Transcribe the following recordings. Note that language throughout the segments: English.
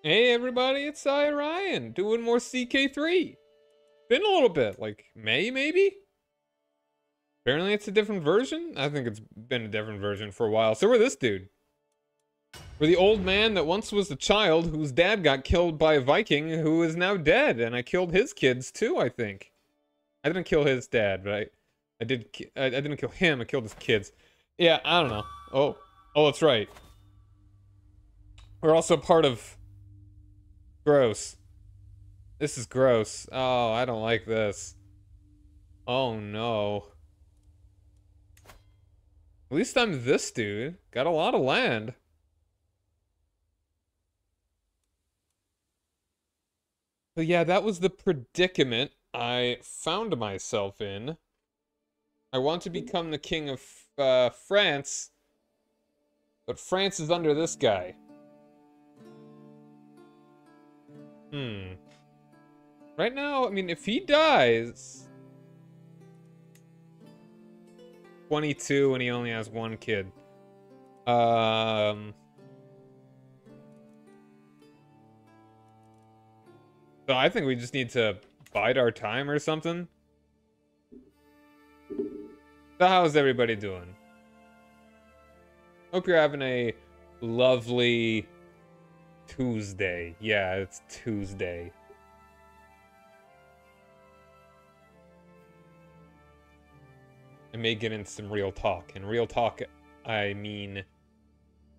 Hey everybody, it's Ryan doing more CK3. Been a little bit, like May maybe? Apparently it's a different version. I think it's been a different version for a while. So we're this dude. We're the old man that once was a child whose dad got killed by a Viking who is now dead, and I killed his kids too, I think. I didn't kill his dad, but I didn't kill him, I killed his kids. Yeah, I don't know. Oh, that's right. We're also part of gross. This is gross. Oh, I don't like this. Oh no. At least I'm this dude. Got a lot of land. But yeah, that was the predicament I found myself in. I want to become the king of France, but France is under this guy. Hmm. Right now, I mean, if he dies... 22 and he only has one kid. So I think we just need to bide our time or something. So how's everybody doing? Hope you're having a lovely Tuesday. Yeah, it's Tuesday. I may get into some real talk. And real talk, I mean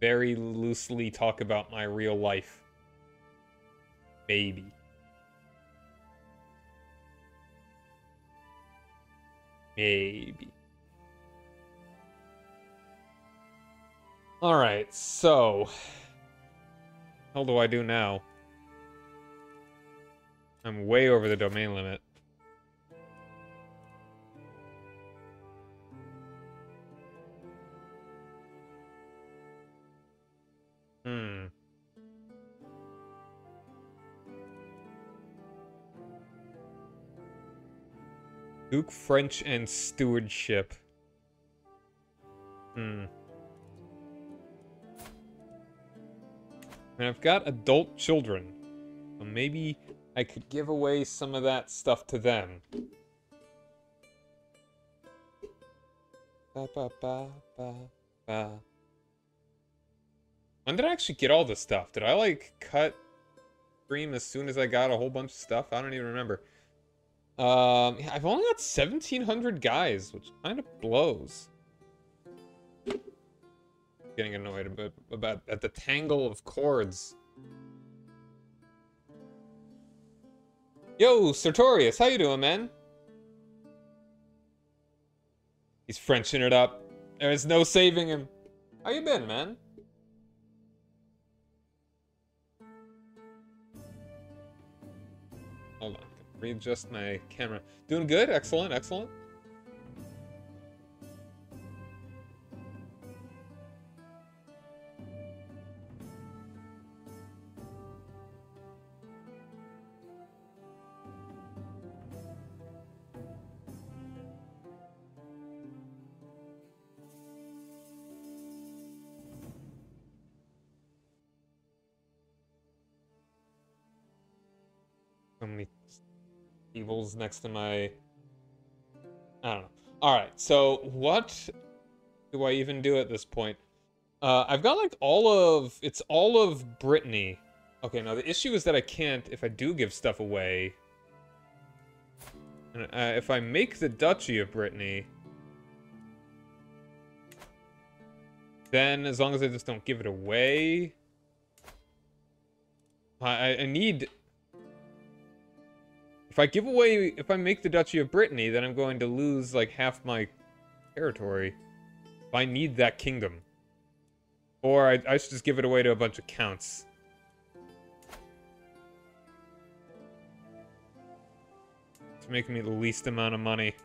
very loosely talk about my real life. Maybe. Maybe. Alright, so... How do I do now? I'm way over the domain limit. Hmm. Duke, French, and stewardship. Hmm. And I've got adult children. So maybe I could give away some of that stuff to them. Ba, ba, ba, ba, ba. When did I actually get all this stuff? Did I, like, cut stream as soon as I got a whole bunch of stuff? I don't even remember. Yeah, I've only got 1,700 guys, which kind of blows. Getting annoyed about at the tangle of chords. Yo, Sartorius, how you doing, man? He's Frenching it up. There's no saving him. How you been, man? Hold on, readjust my camera. Doing good, excellent, excellent. So many evils next to my... I don't know. Alright, so what do I even do at this point? I've got like it's all of Brittany. Okay, now the issue is that I can't, if I do give stuff away, and if I make the Duchy of Brittany, then as long as I just don't give it away, I need... If I make the Duchy of Brittany, then I'm going to lose like half my territory. I need that kingdom. Or I should just give it away to a bunch of counts. It's making me the least amount of money.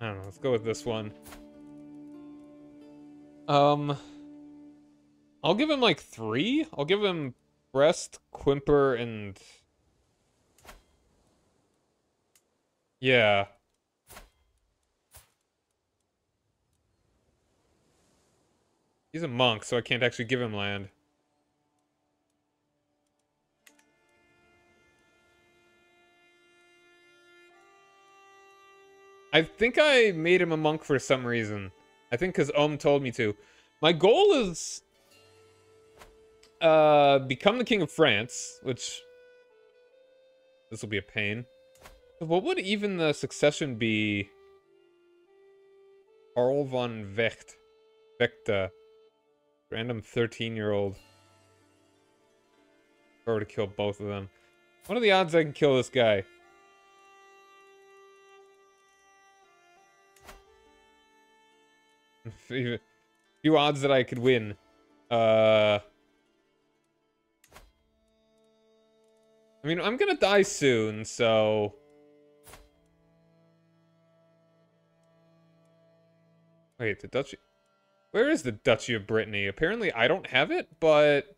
I don't know, let's go with this one. I'll give him like 3. I'll give him Brest, Quimper, and... Yeah. He's a monk, so I can't actually give him land. I think I made him a monk for some reason. I think because Ohm told me to. My goal is become the king of France, which this will be a pain. What would even the succession be? Karl von Vechte. Random 13-year-old. If I were to kill both of them. What are the odds I can kill this guy? Few odds that I could win. I mean, I'm gonna die soon, so... Wait, the Duchy... Where is the Duchy of Brittany? Apparently I don't have it, but...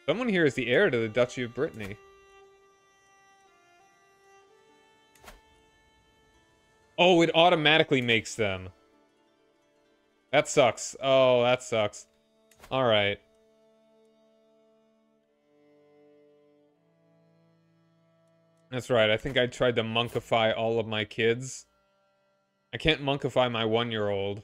Someone here is the heir to the Duchy of Brittany. Oh, it automatically makes them. That sucks. Oh, that sucks. Alright. That's right, I think I tried to monkify all of my kids. I can't monkify my 1-year-old.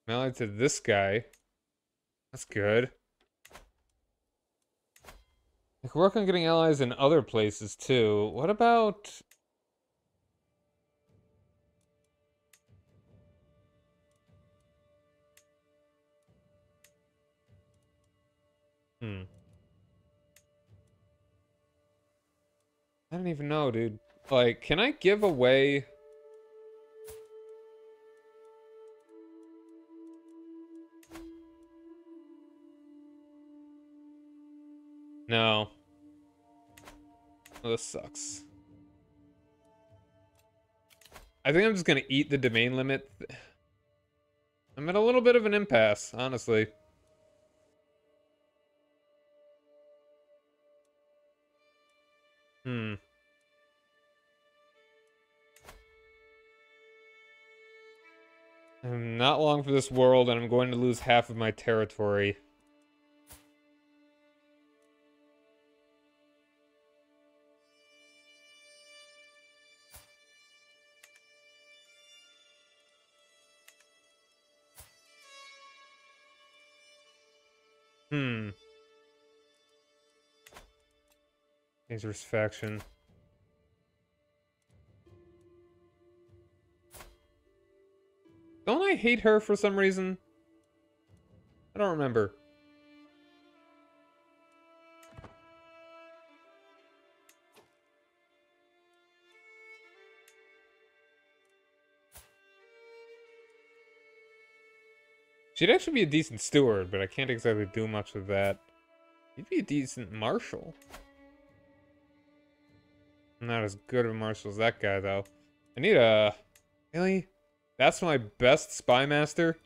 Allied to this guy. That's good. I can work on getting allies in other places too. What about... I don't even know, dude. Like, can I give away... No. Oh, this sucks. I think I'm just gonna eat the domain limit. I'm at a little bit of an impasse, honestly. I'm not long for this world, and I'm going to lose half of my territory. Dangerous faction. Don't I hate her for some reason? I don't remember. She'd actually be a decent steward, but I can't exactly do much with that. He'd be a decent marshal. I'm not as good of a marshal as that guy, though. I need a... Really? That's my best spy master?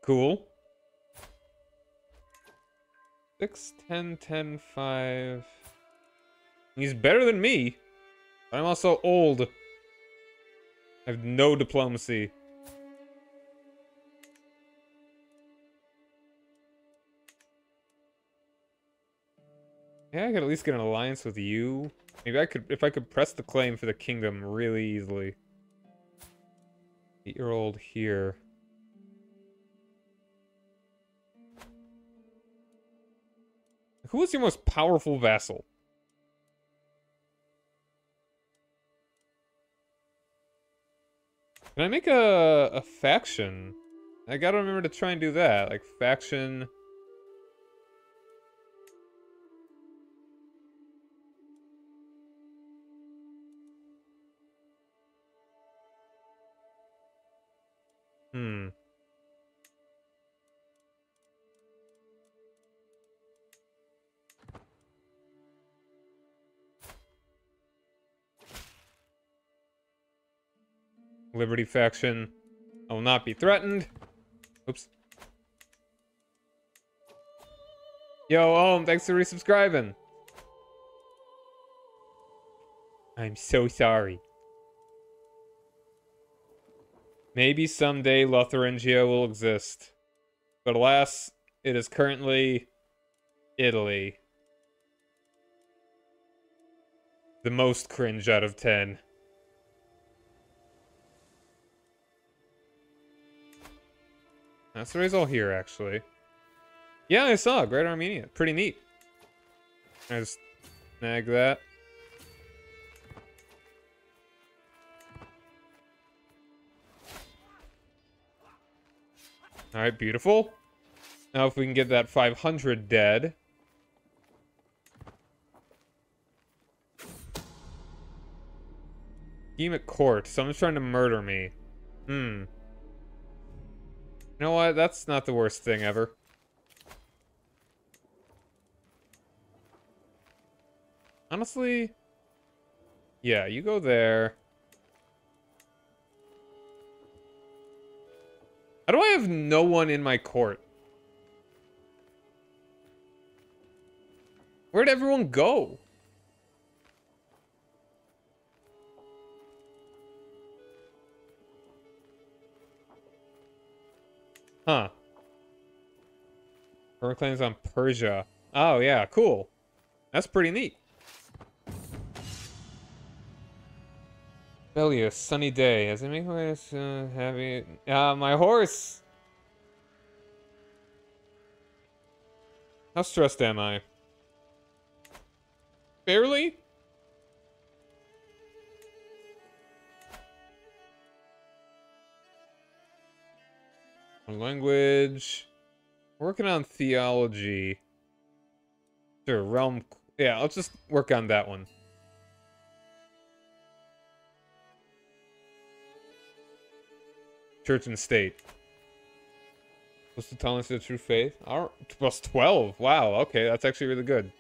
Cool. 6, 10, 10, 5. He's better than me. But I'm also old. I have no diplomacy. Yeah, I could at least get an alliance with you. Maybe I could, if I could press the claim for the kingdom really easily. 8-year-old here. Who is your most powerful vassal? Can I make a faction? I gotta remember to try and do that. Like, faction... Hmm. Liberty faction. I will not be threatened. Oops. Yo, thanks for resubscribing. I'm so sorry. Maybe someday Lotharingia will exist. But alas, it is currently Italy. The most cringe out of 10. That's the all here, actually. Yeah, I saw Great Armenia. Pretty neat. I just snag that. Alright, beautiful. Now if we can get that 500 dead. Scheme at court. Someone's trying to murder me. You know what? That's not the worst thing ever. Honestly, yeah, you go there. How do I have no one in my court? Where'd everyone go? Huh. Her claims on Persia. Oh, yeah, cool. That's pretty neat. Bellius, sunny day. As I make my way heavy. My horse. How stressed am I? Barely? Language. Working on theology. Sure, realm. Yeah, let's just work on that one. Church and state. What's the tolerance to the true faith? Plus 12. Wow, okay, that's actually really good.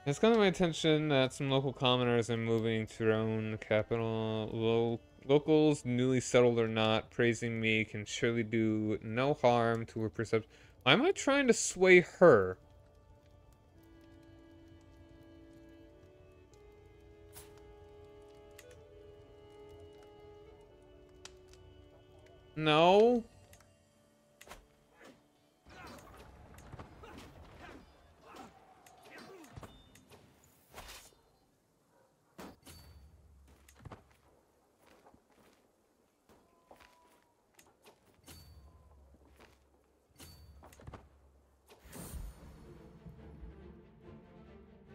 It's gotten my attention that some local commoners are moving to their own capital. Locals, newly settled or not, praising me can surely do no harm to her perception. Why am I trying to sway her? No.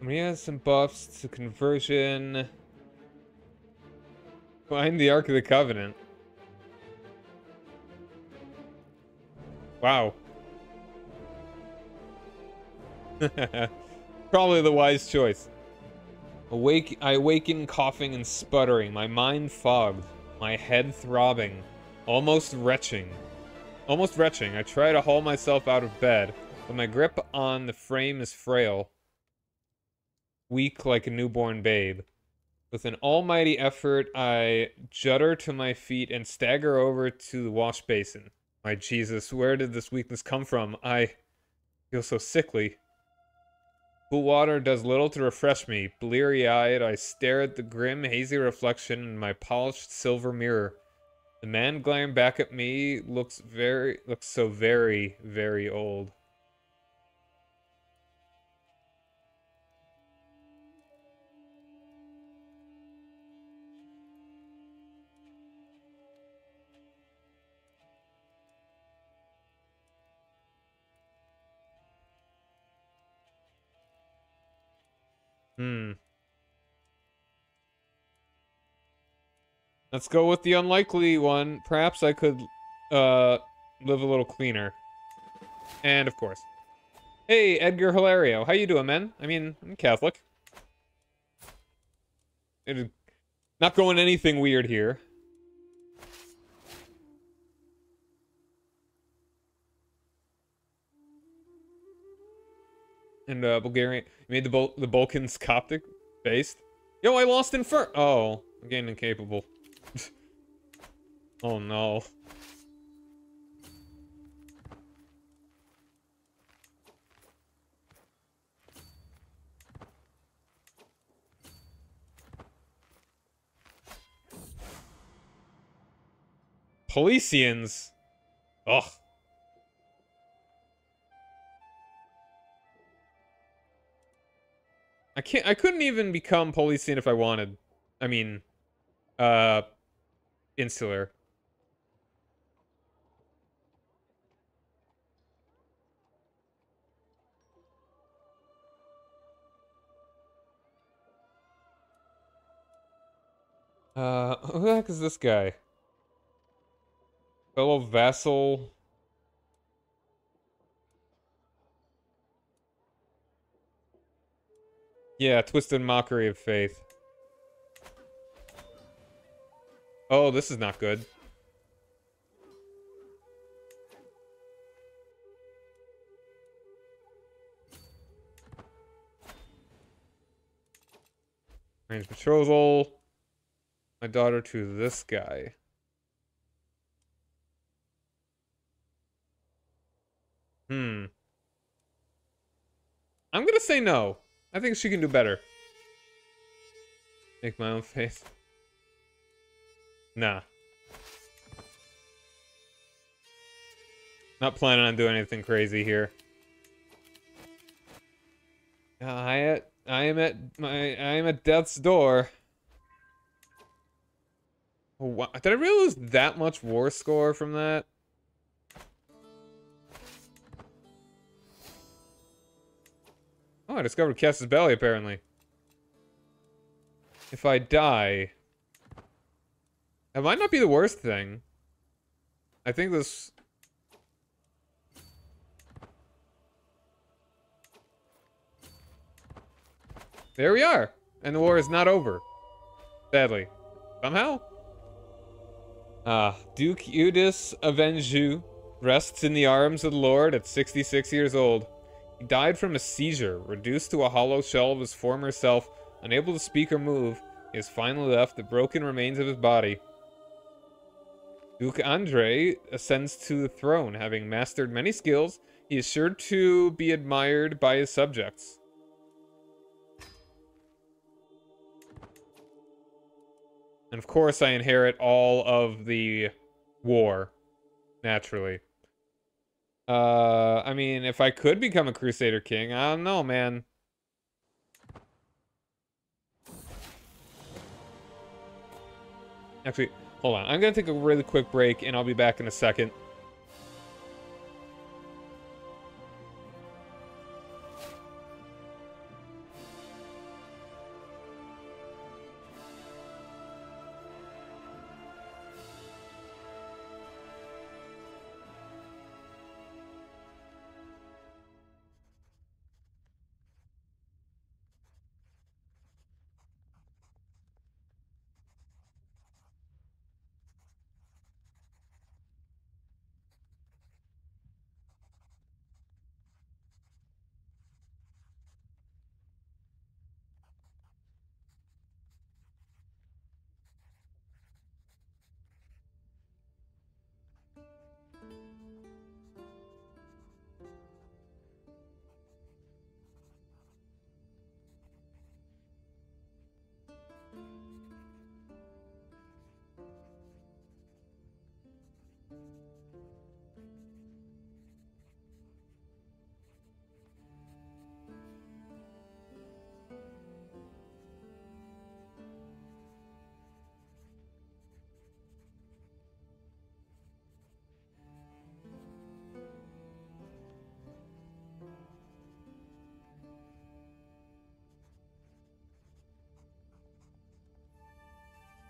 He has some buffs to conversion. Find the Ark of the Covenant. Wow. Probably the wise choice. I awaken coughing and sputtering, my mind fogged, my head throbbing, almost retching. I try to haul myself out of bed, but my grip on the frame is frail. Weak like a newborn babe. With an almighty effort, I judder to my feet and stagger over to the wash basin. My Jesus, where did this weakness come from? I feel so sickly. Cool water does little to refresh me. Bleary-eyed, I stare at the grim, hazy reflection in my polished silver mirror. The man glaring back at me looks so very, very old. Hmm. Let's go with the unlikely one. Perhaps I could, live a little cleaner. And, of course. Hey, Edgar Hilario. How you doing, man? I mean, I'm Catholic. It is not going anything weird here. And, Bulgarian. You made the Balkans Coptic based? Yo, I lost Oh, I'm getting incapable. Oh, no. Policians. Ugh. I couldn't even become Polician if I wanted. I mean, uh, insular. Who the heck is this guy? Fellow vassal. Yeah, twisted mockery of faith. Oh, this is not good. Arranged betrothal. My daughter to this guy. Hmm. I'm gonna say no. I think she can do better. Make my own faith. Nah. Not planning on doing anything crazy here. I am at death's door. Oh, wow. Did I really lose that much war score from that? Oh, I discovered Cass's belly, apparently. If I die... That might not be the worst thing. I think this... There we are! And the war is not over. Sadly. Somehow? Duke Eudes of Anjou rests in the arms of the Lord at 66 years old. He died from a seizure, reduced to a hollow shell of his former self, unable to speak or move. He has finally left the broken remains of his body. Duke Andre ascends to the throne, having mastered many skills. He is sure to be admired by his subjects. And of course, I inherit all of the war, naturally. I mean, if I could become a Crusader king, I don't know, man. Actually, hold on. I'm gonna take a really quick break, and I'll be back in a second.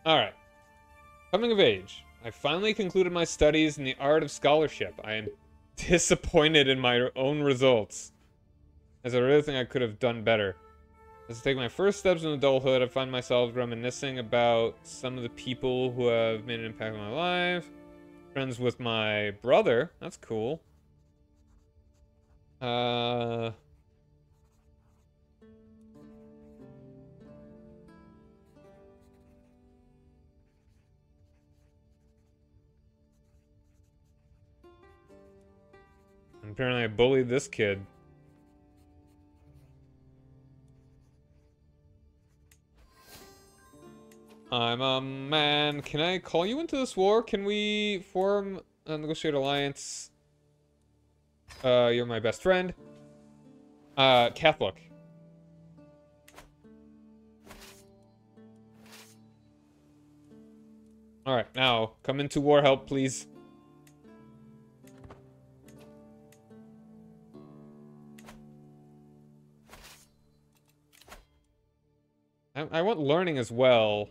Alright. Coming of age. I finally concluded my studies in the art of scholarship. I am disappointed in my own results, as I really think I could have done better. As I take my first steps in adulthood, I find myself reminiscing about some of the people who have made an impact on my life. Friends with my brother. That's cool. Apparently I bullied this kid. I'm a man. Can I call you into this war? Can we form a negotiated alliance? You're my best friend. Catholic. Alright, now, come into war help, please. I want learning as well.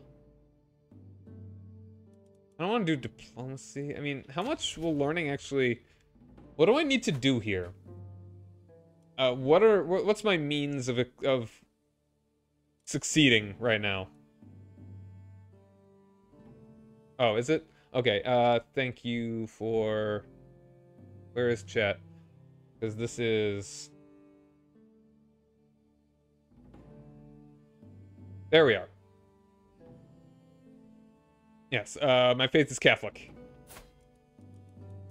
I don't want to do diplomacy. I mean, how much will learning actually... What do I need to do here? What's my means of succeeding right now? Oh, is it? Okay, thank you for... Where is chat? Because this is... There we are. Yes, my faith is Catholic.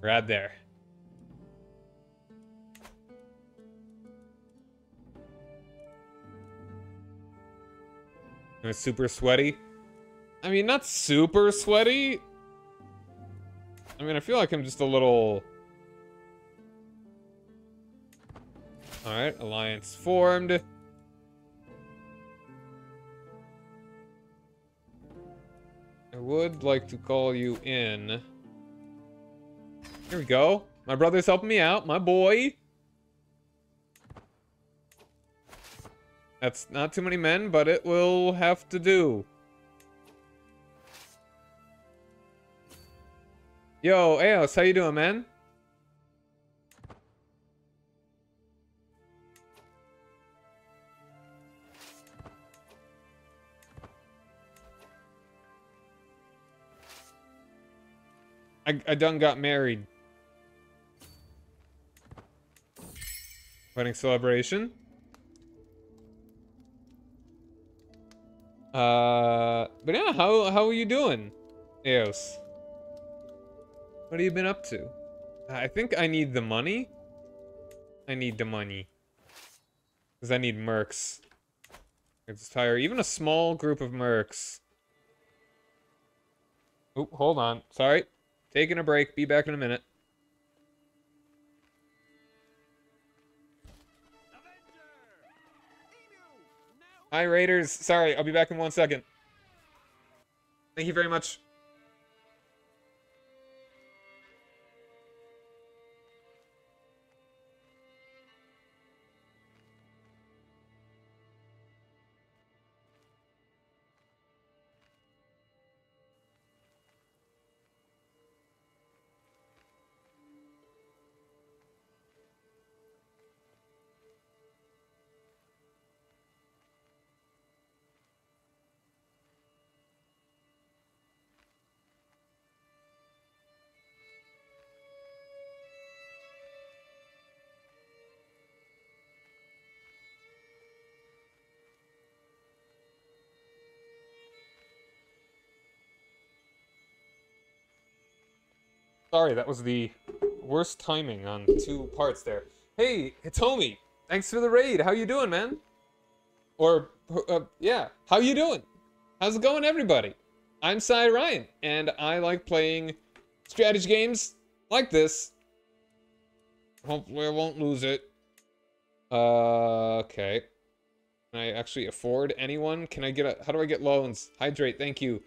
Right there. Am I super sweaty? I mean, not super sweaty. I mean, I feel like I'm just a little... Alright, alliance formed. I would like to call you in. Here we go. My brother's helping me out. My boy. That's not too many men, but it will have to do. Yo, Eos, how you doing, man? I done got married. Wedding celebration. But yeah, how are you doing, Eos? What have you been up to? I think I need the money. I need the money. Because I need mercs. It's hire even a small group of mercs. Oh, hold on. Sorry. Taking a break. Be back in a minute. Hi, Raiders. Sorry, I'll be back in 1 second. Thank you very much. Sorry, that was the worst timing on 2 parts there. Hey, Hitomi, thanks for the raid. How you doing, man? Or, yeah, how you doing? How's it going, everybody? I'm Cy Ryan, and I like playing strategy games like this. Hopefully I won't lose it. Okay. Can I actually afford anyone? Can I get a... How do I get loans? Hydrate, thank you.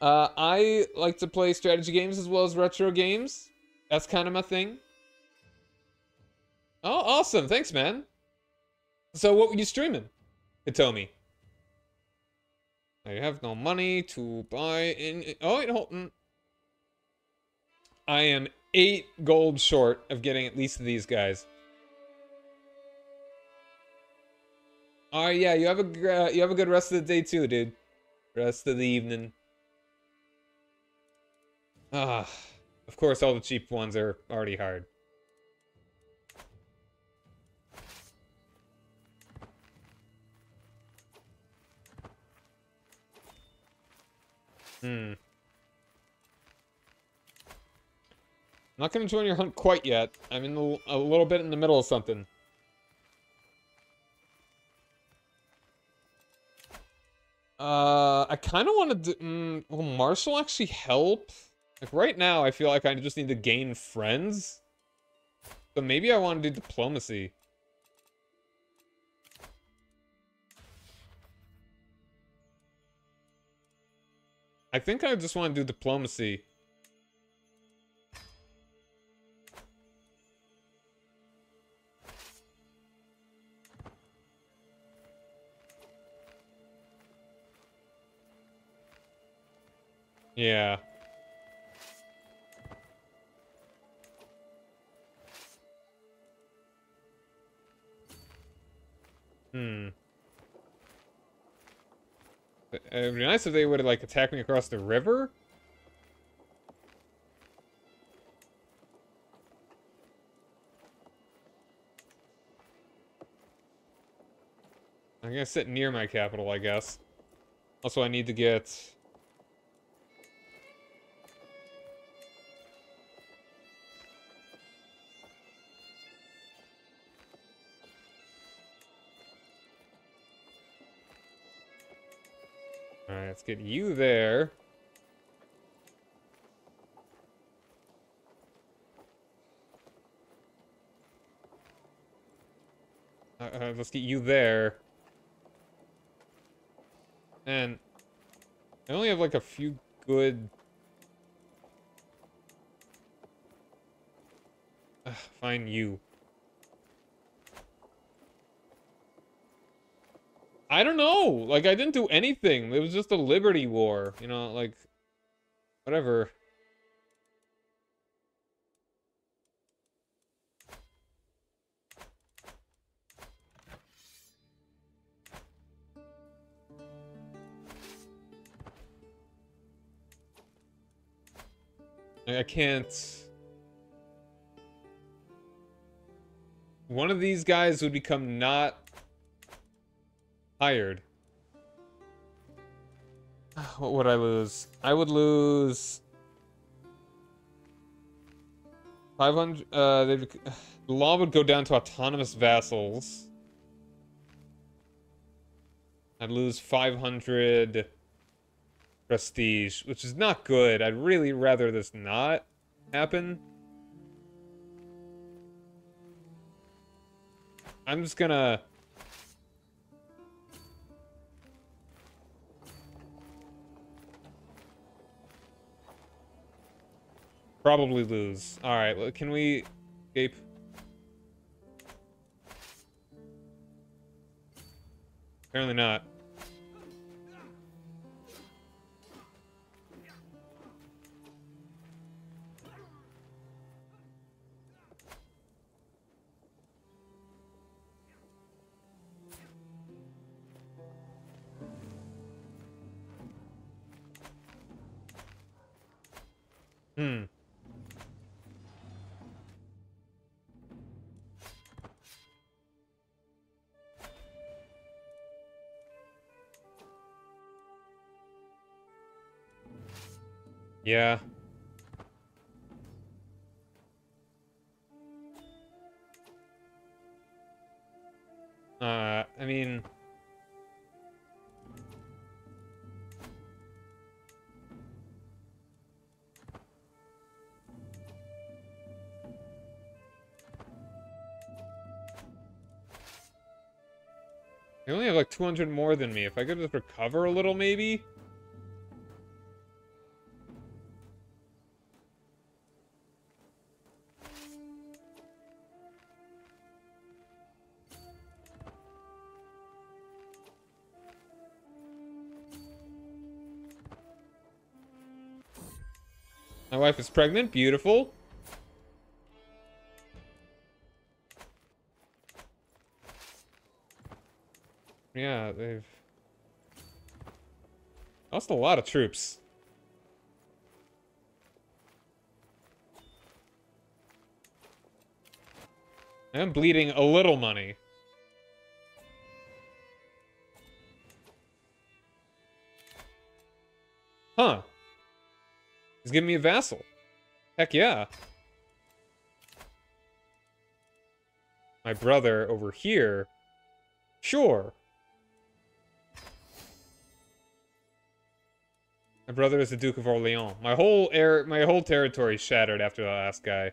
I like to play strategy games as well as retro games. That's kind of my thing. Oh, awesome. Thanks, man. So what were you streaming, Hitomi? I have no money to buy in. Oh, wait, hold on. I am 8 gold short of getting at least these guys. Alright, yeah, you have a good rest of the day too, dude. Rest of the evening. Ah, of course, all the cheap ones are already hard. I'm not gonna join your hunt quite yet. I'm in a little bit in the middle of something. I kind of want to do. Will Marshall actually help? Like right now, I feel like I just need to gain friends. So maybe I want to do diplomacy. I think I just want to do diplomacy. Yeah. It'd be nice if they would like attack me across the river. I'm gonna sit near my capital, I guess. Also, I need to get... Alright, let's get you there. Let's get you there. And I only have like a few good... Fine, you. I don't know. Like, I didn't do anything. It was just a Liberty War. You know, like... Whatever. I can't... One of these guys would become not hired. What would I lose? I would lose 500. The law would go down to autonomous vassals. I'd lose 500 prestige, which is not good. I'd really rather this not happen. I'm just gonna... Probably lose. Alright, well, can we escape? Apparently not. Yeah. I mean... They only have like 200 more than me. If I could just recover a little, maybe? My wife is pregnant. Beautiful. Yeah, they've lost a lot of troops. I'm bleeding a little money. Huh. He's giving me a vassal. Heck yeah. My brother over here. Sure. My brother is the Duke of Orleans. My whole territory shattered after the last guy.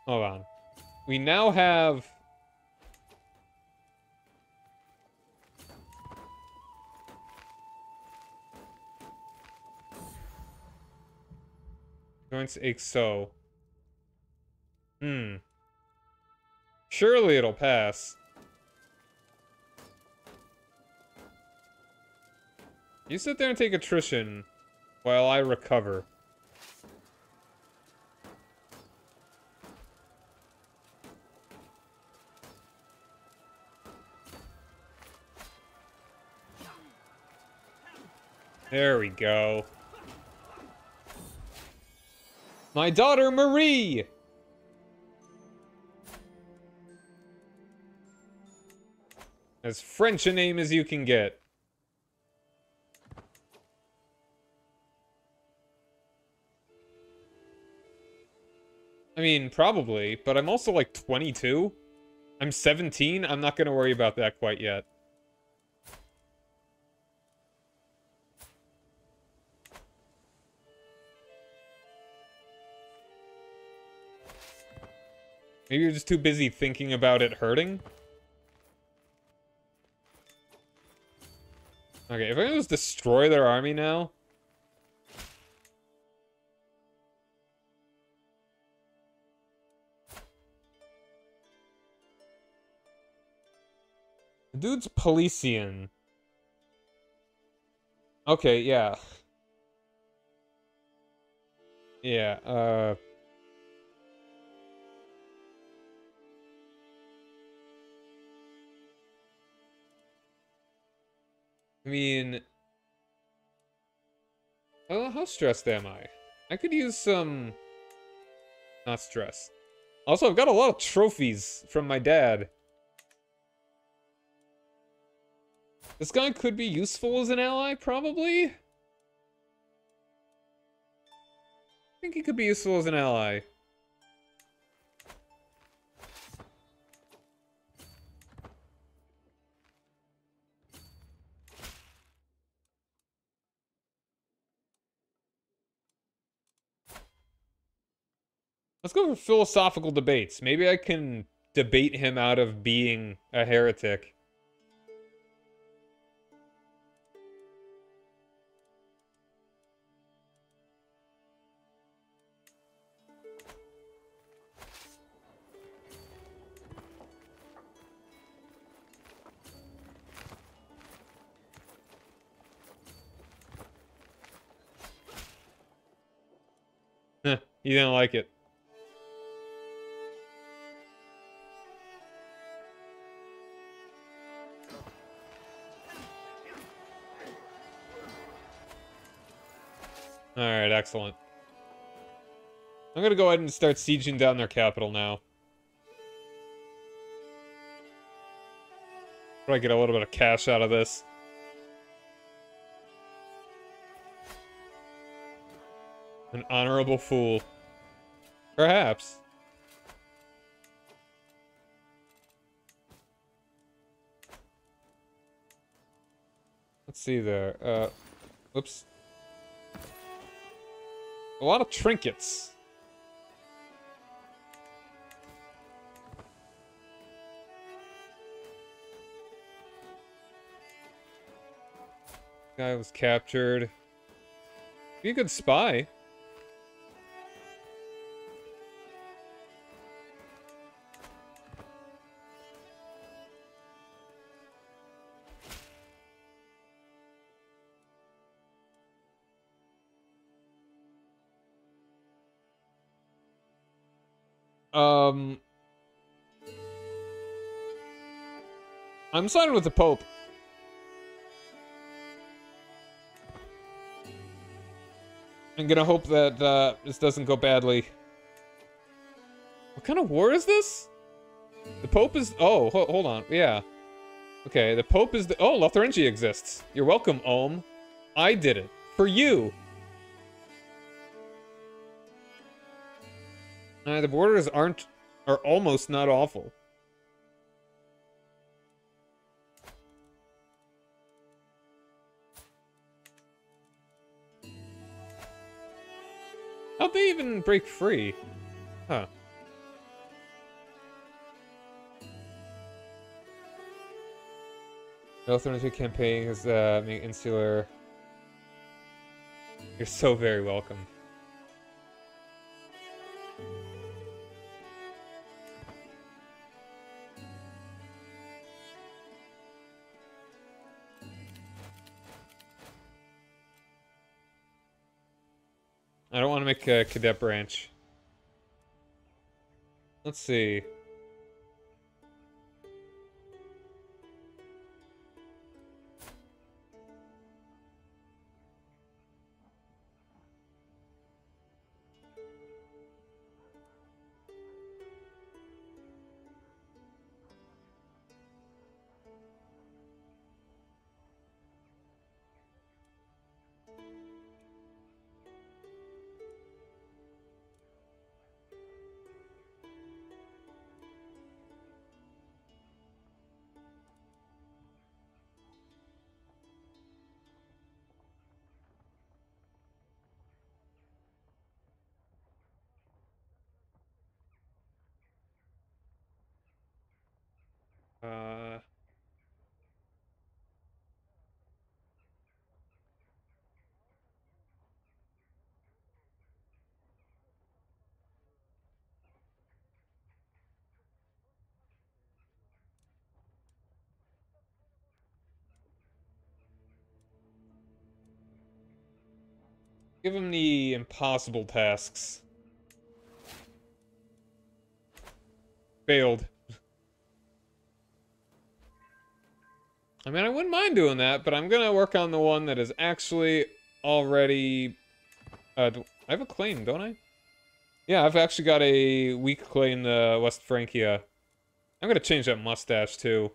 Hold on. We now have... Joints Ixo. Surely it'll pass. You sit there and take attrition while I recover. There we go. My daughter, Marie! As French a name as you can get. I mean, probably, but I'm also like 22. I'm 17. I'm not gonna worry about that quite yet. Maybe you're just too busy thinking about it hurting? Okay, if I can just destroy their army now... The dude's Palician. Okay, yeah. Yeah, I mean... how stressed am I? I could use some... Not stress. Also, I've got a lot of trophies from my dad. This guy could be useful as an ally, probably? I think he could be useful as an ally. Let's go for philosophical debates. Maybe I can debate him out of being a heretic. Heh, he didn't like it. Alright, excellent. I'm gonna go ahead and start sieging down their capital now. Try to get a little bit of cash out of this. An honorable fool. Perhaps. Let's see there. Whoops. A lot of trinkets. Guy was captured. Be a good spy. I'm siding with the Pope. I'm gonna hope that this doesn't go badly. What kind of war is this? The Pope is... Oh, hold on. Yeah. Okay, the Pope is the... Oh, Lotharingia exists. You're welcome, Ohm. I did it. For you. The borders are almost not awful. How'd they even break free? Huh. The Lotharingia campaign is insular. You're so very welcome. I don't want to make a cadet branch. Let's see. Give him the impossible tasks. Failed. I mean, I wouldn't mind doing that, but I'm gonna work on the one that is actually already... I have a claim, don't I? Yeah, I've actually got a weak claim to West Francia. I'm gonna change that mustache, too.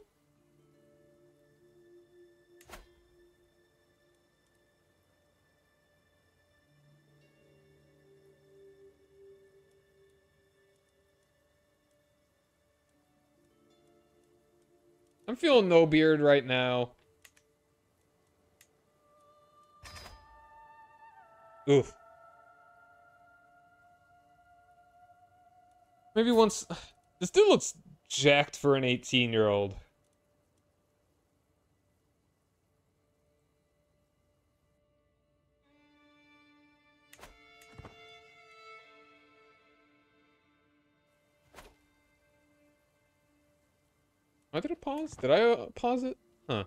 I'm feeling no beard right now. Oof. Maybe once... This dude looks jacked for an 18-year-old. Oh, did it pause? Did I pause it? Huh.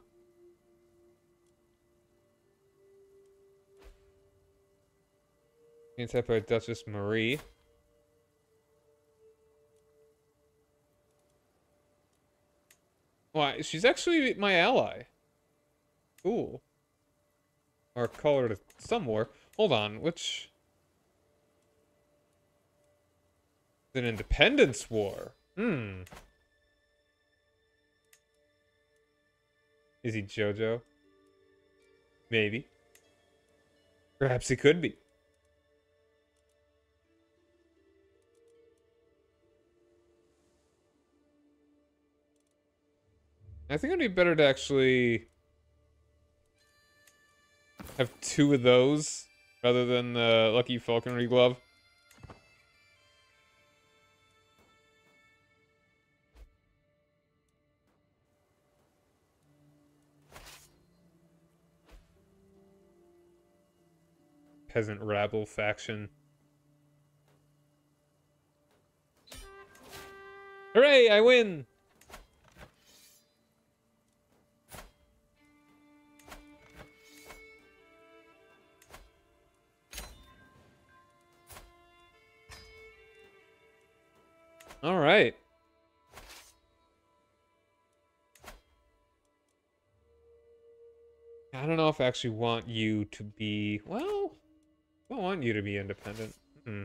Being attacked by Duchess Marie. Why? She's actually my ally. Cool. Or call her to some war. Hold on, which... An independence war. Hmm. Is he JoJo? Maybe. Perhaps he could be. I think it'd be better to actually have two of those rather than the Lucky Falconry Glove. Peasant rabble faction. Hooray, I win! All right. I don't know if I actually want you to be... Well, I don't want you to be independent. Hmm.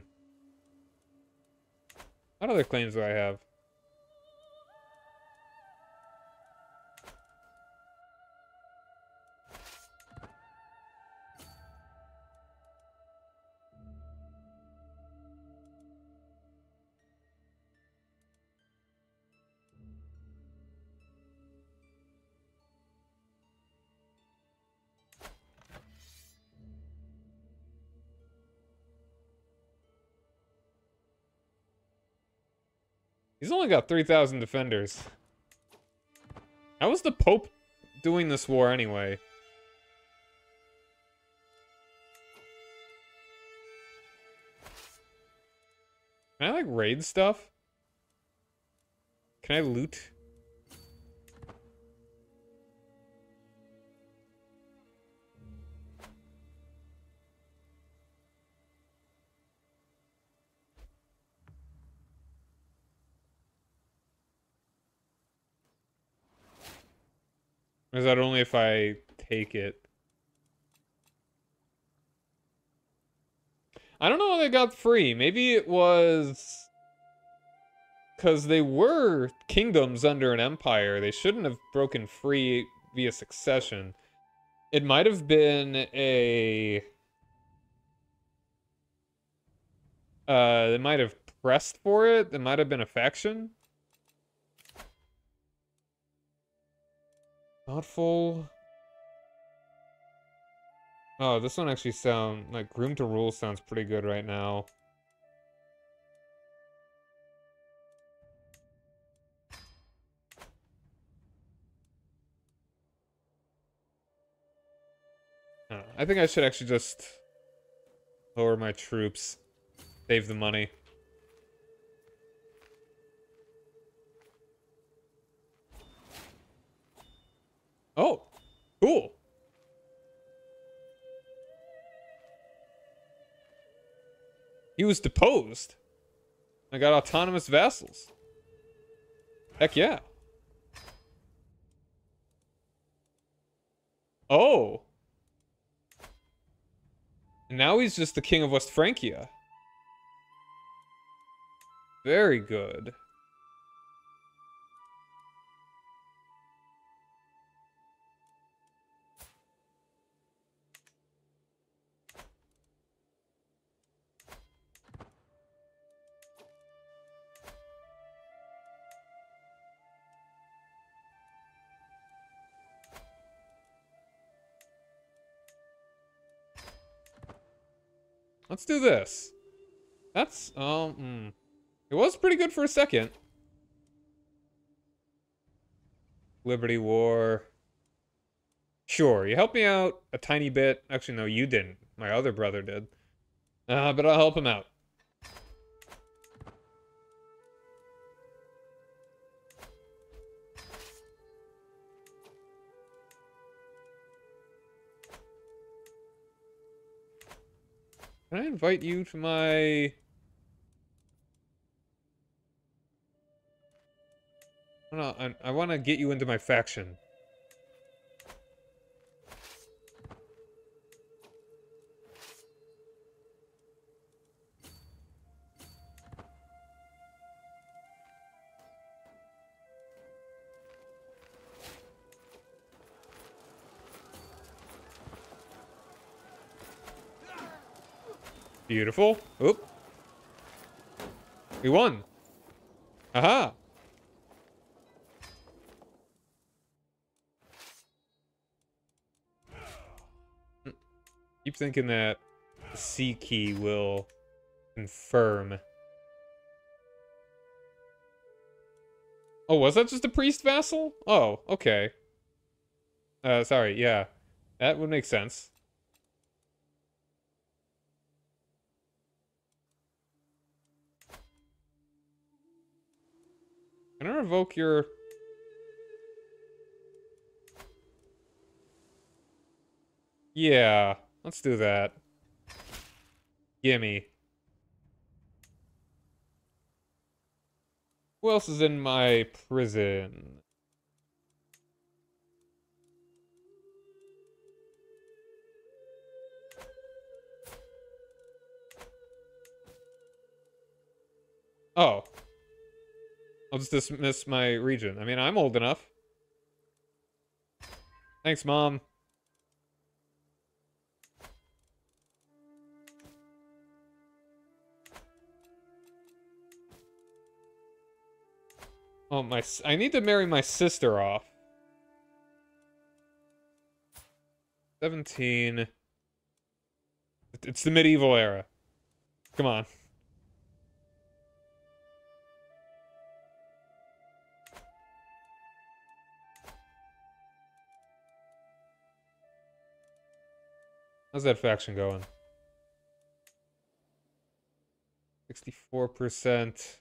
What other claims do I have? He's only got 3,000 defenders. How was the Pope doing this war anyway? Can I, like, raid stuff? Can I loot? Or is that only if I take it? I don't know how they got free. Maybe it was... because they were kingdoms under an empire. They shouldn't have broken free via succession. It might have been a... they might have pressed for it. It might have been a faction. Thoughtful. Oh, this one actually sounds like Groom to Rule sounds pretty good right now. I think I should actually just lower my troops, save the money. Oh, cool. He was deposed. I got autonomous vassals. Heck yeah. Oh. And now he's just the king of West Francia. Very good. Let's do this. That's, it was pretty good for a second. Liberty War. Sure, you helped me out a tiny bit. Actually, no, you didn't. My other brother did. But I'll help him out. Can I invite you to my... I want to get you into my faction. Beautiful. Oop. We won. Aha. Keep thinking that the C key will confirm. Oh, was that just a priest vassal? Oh, okay. Sorry, yeah. That would make sense. Can I revoke your... Yeah, let's do that. Gimme. Who else is in my prison? Oh. I'll just dismiss my region. I mean, I'm old enough. Thanks, Mom. Oh, I need to marry my sister off. 17. It's the medieval era. Come on. How's that faction going? 64%.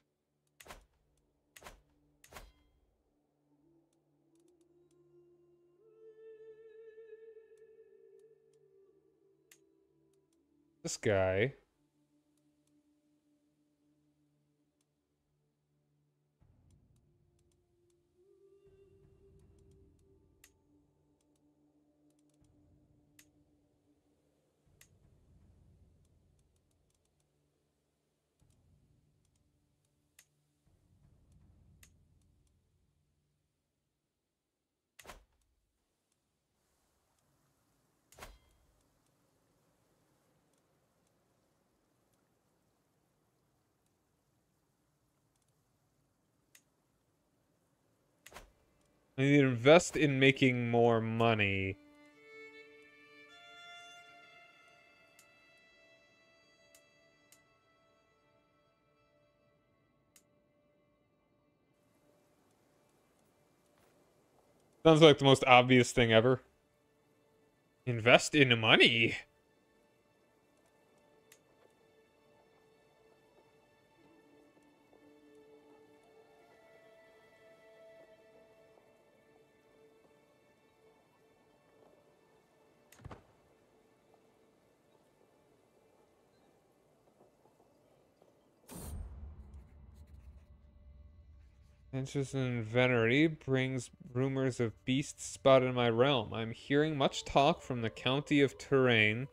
This guy. I need to invest in making more money. Sounds like the most obvious thing ever. Invest in money. Interest in venery brings rumors of beasts spotted in my realm. I'm hearing much talk from the county of Touraine.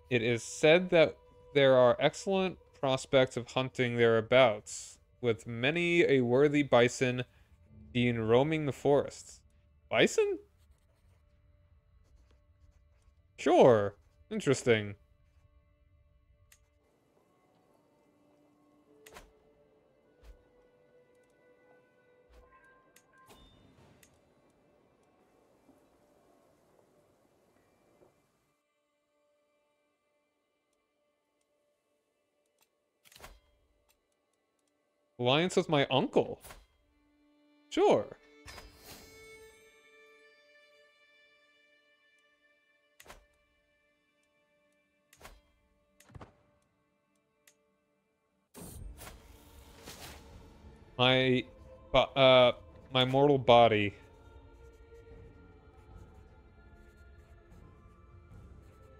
It is said that there are excellent prospects of hunting thereabouts, with many a worthy bison seen roaming the forests. Bison? Sure. Interesting. Alliance with my uncle. Sure. My, my mortal body.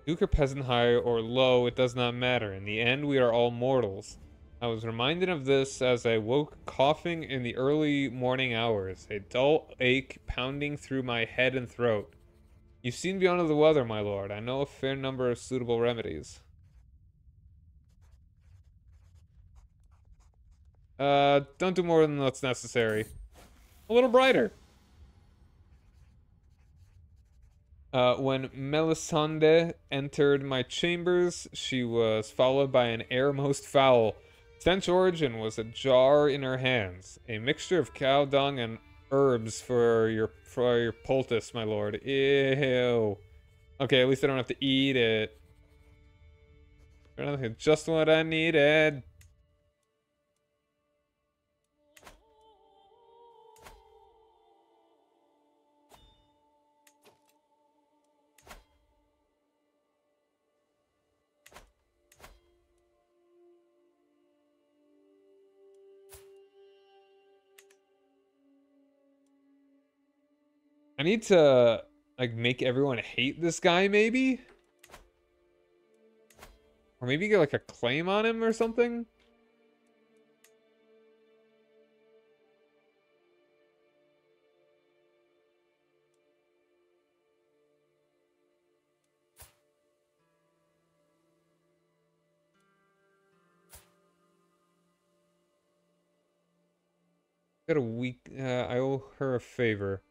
Duke or peasant, high or low, it does not matter. In the end, we are all mortals. I was reminded of this as I woke coughing in the early morning hours, a dull ache pounding through my head and throat. You've seen beyond the weather, my lord. I know a fair number of suitable remedies. Don't do more than what's necessary. A little brighter. When Melisande entered my chambers, she was followed by an air most foul. Stench origin was a jar in her hands, a mixture of cow dung and herbs for your poultice, my lord. Ew. Okay, at least I don't have to eat it. Just what I needed. I need to, like, make everyone hate this guy, maybe? Or maybe get, like, a claim on him or something? Got a week. I owe her a favor.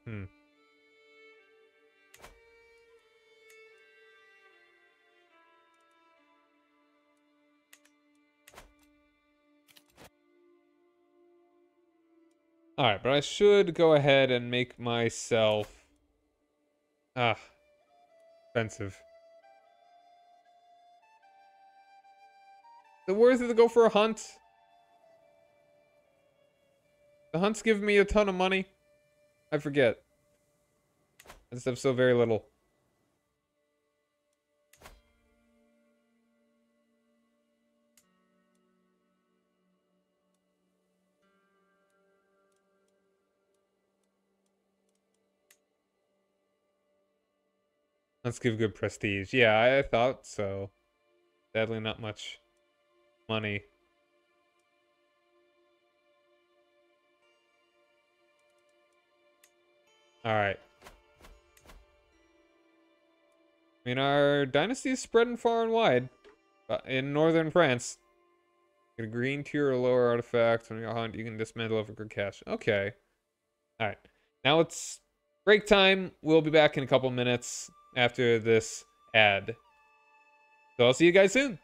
Alright, but I should go ahead and make myself... Ah, expensive. Is it worth it to go for a hunt? The hunt's giving me a ton of money. I forget. I just have so very little. Let's give good prestige. Yeah, I thought so. Sadly, not much money. Alright. I mean, our dynasty is spreading far and wide. In northern France. Get a green tier or lower artifact. On your hunt, you can dismantle it for good cash. Okay. Alright. Now it's break time. We'll be back in a couple minutes after this ad. So I'll see you guys soon.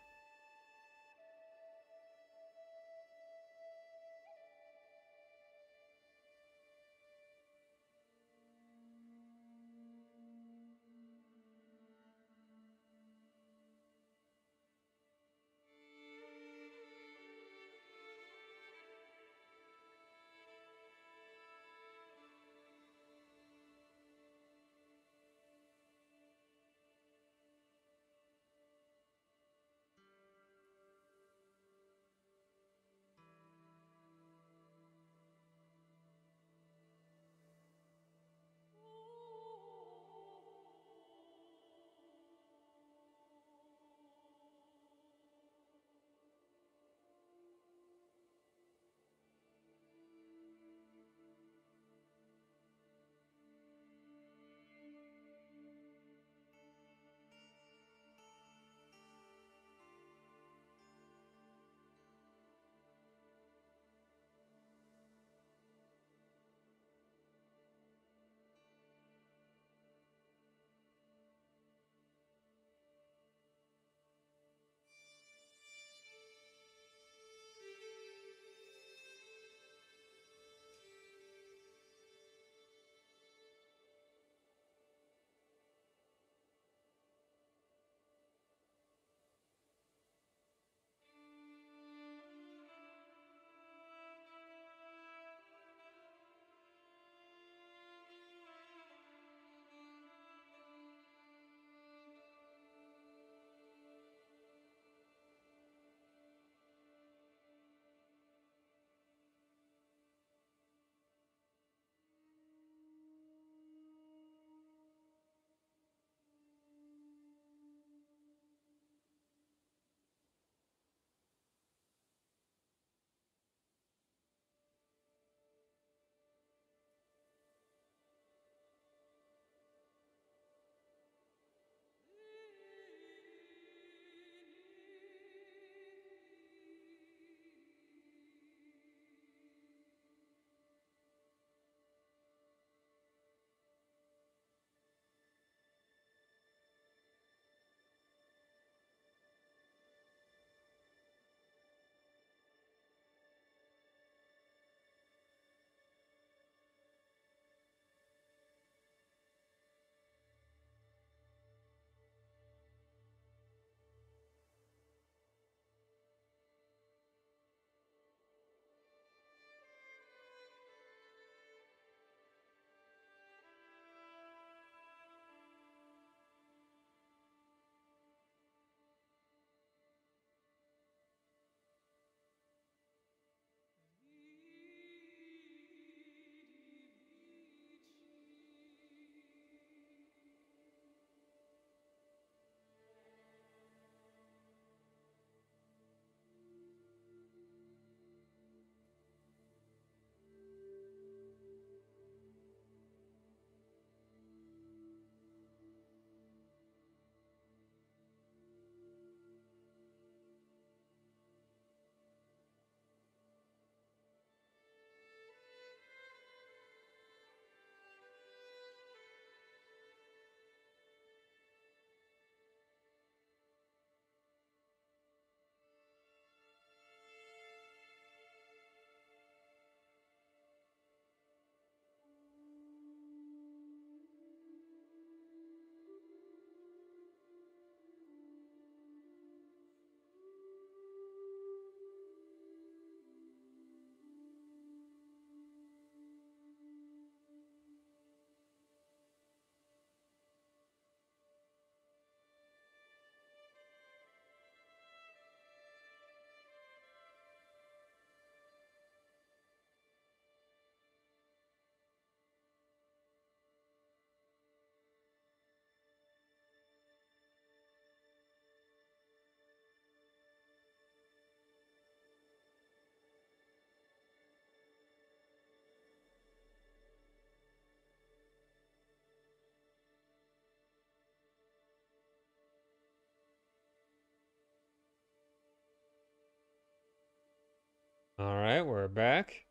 All right, we're back.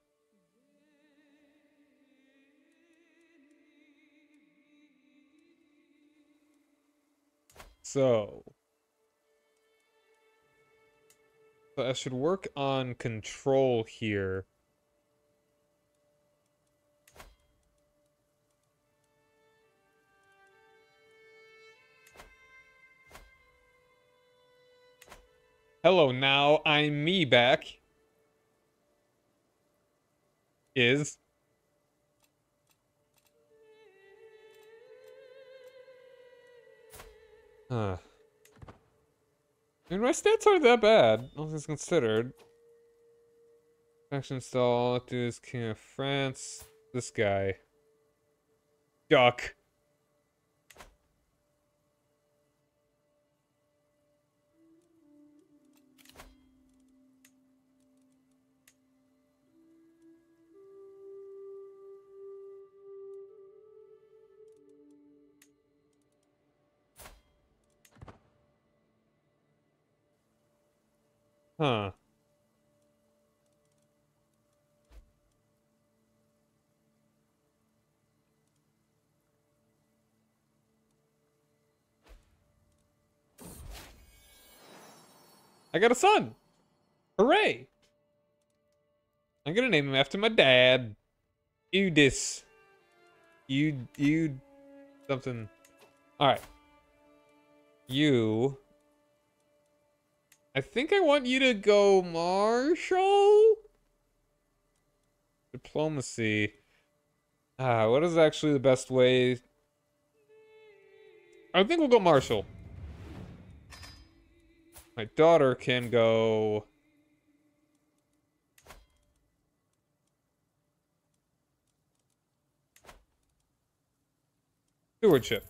So I should work on control here. Hello, now I'm me back. Is. Huh. I mean, my stats aren't that bad, all things considered. Faction install, Eudes, King of France. This guy. Duck. Huh. I got a son! Hooray! I'm gonna name him after my dad. Eudes. You something. Alright. You. I think I want you to go martial? Diplomacy. What is actually the best way? I think we'll go martial. My daughter can go... stewardship.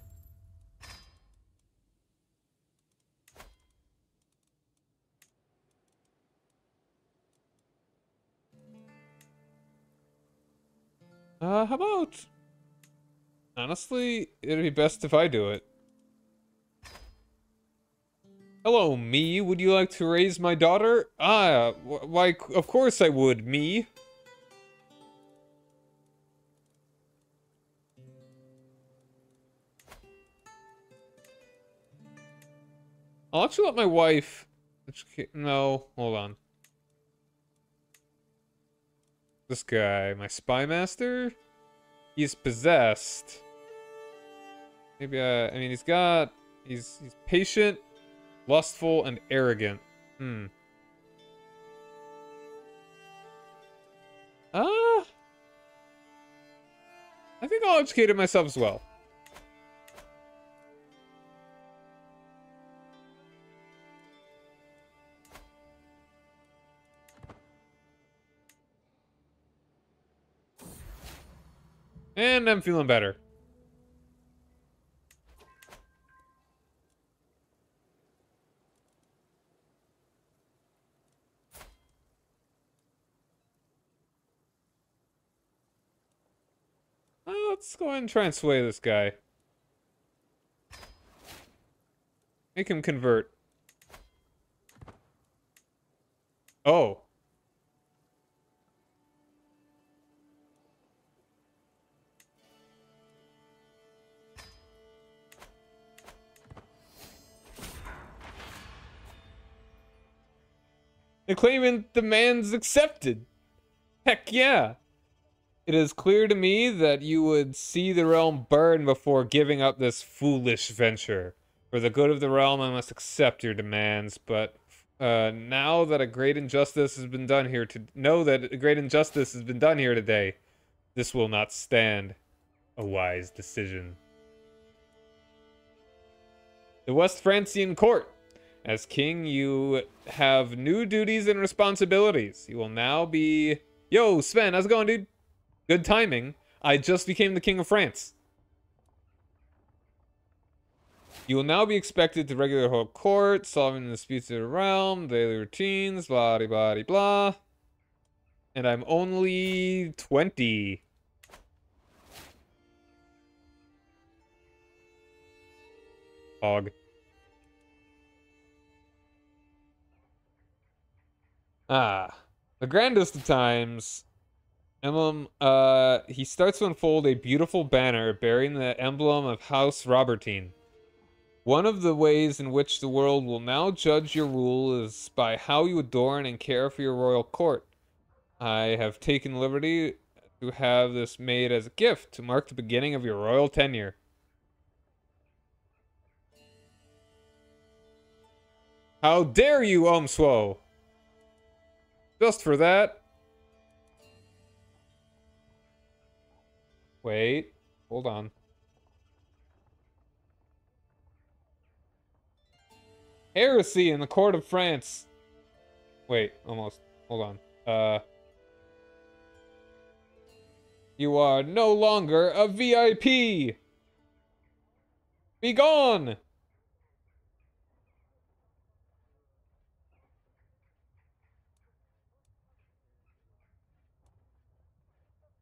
How about... honestly, it'd be best if I do it. Hello, me. Would you like to raise my daughter? Why, of course I would, me. I'll actually let my wife... no, hold on. This guy, my spy master? He's possessed. Maybe, I mean, he's patient, lustful, and arrogant. I think I'll educate it myself as well. And I'm feeling better. Let's go ahead and try and sway this guy. Make him convert. Oh. The claimant demands accepted. Heck yeah. It is clear to me that you would see the realm burn before giving up this foolish venture. For the good of the realm, I must accept your demands, but now that a great injustice has been done here today, this will not stand. A wise decision. The West Francian court. As king, you have new duties and responsibilities. You will now be... Yo, Sven, how's it going, dude? Good timing. I just became the king of France. You will now be expected to regularly hold court, solving the disputes of the realm, daily routines, blah, blah, blah, blah. And I'm only 20. Hog. Ah. The grandest of times. Emblem, he starts to unfold a beautiful banner bearing the emblem of House Robertine. One of the ways in which the world will now judge your rule is by how you adorn and care for your royal court. I have taken liberty to have this made as a gift to mark the beginning of your royal tenure. How dare you, Omswo! Just for that. Wait, hold on. Heresy in the court of France. Wait, almost. Hold on. You are no longer a VIP! Be gone!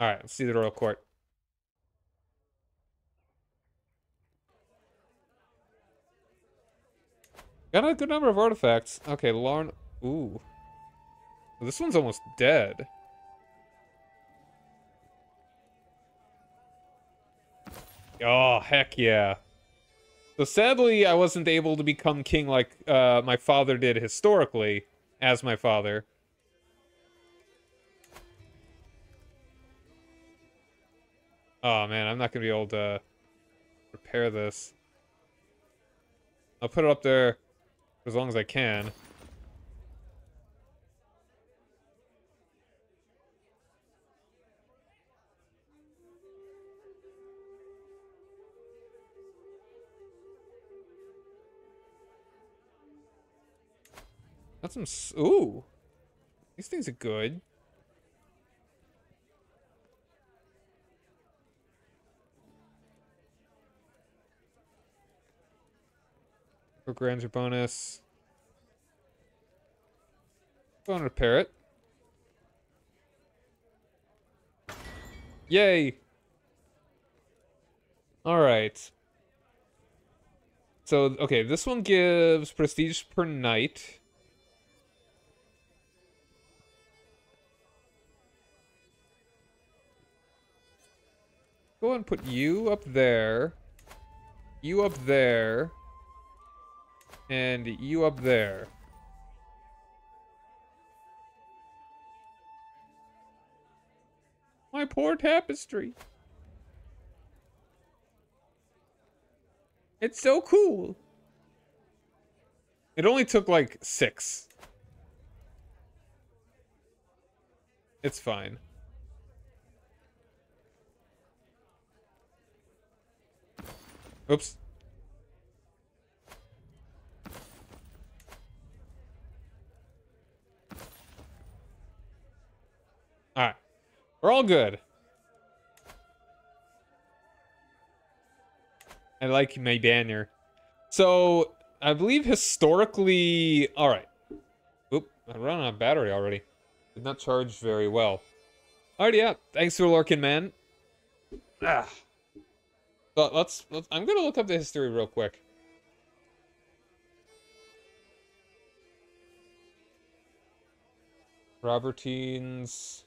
Alright, let's see the royal court. Got a good number of artifacts. Okay, Lauren. Ooh. This one's almost dead. Oh, heck yeah. So sadly, I wasn't able to become king like my father did historically, as my father. Oh man, I'm not gonna be able to repair this. I'll put it up there as long as I can. That's some. Ooh, these things are good. For grandeur bonus. Go and repair it. Yay! Alright. So, okay, this one gives prestige per night. Go ahead and put you up there. You up there. And you up there. My poor tapestry. It's so cool. It only took like 6. It's fine. Oops. Alright. We're all good. I like my banner. So, I believe historically... Alright. Oop, I run out of battery already. Did not charge very well. Alrighty, yeah. Thanks for lurking, man. Ah. But let's... I'm gonna look up the history real quick. Robertines...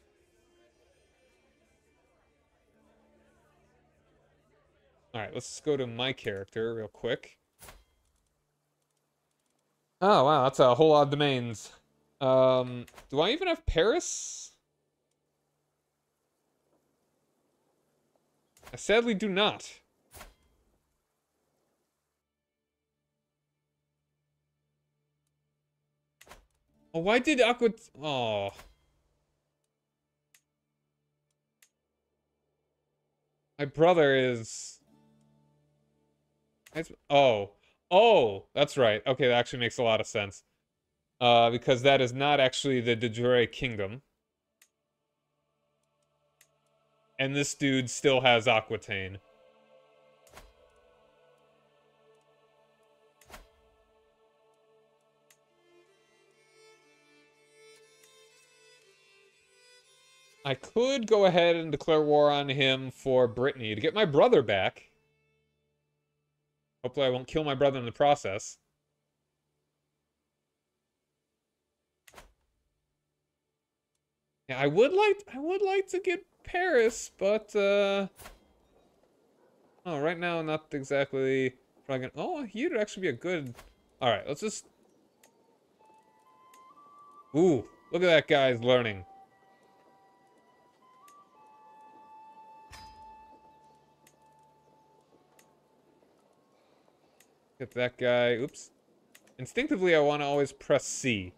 Alright, let's go to my character real quick. Oh, wow, that's a whole lot of domains. Do I even have Paris? I sadly do not. Oh, why did Aqua... Oh. My brother is... Oh. Oh, that's right. Okay, that actually makes a lot of sense. Because that is not actually the de jure kingdom. And this dude still has Aquitaine. I could go ahead and declare war on him for Brittany to get my brother back. Hopefully I won't kill my brother in the process. Yeah, I would like to get Paris, but oh, right now not exactly. Oh, he'd actually be a good. All right, let's just. Ooh, look at that guy's learning. Get that guy. Oops. Instinctively, I want to always press C.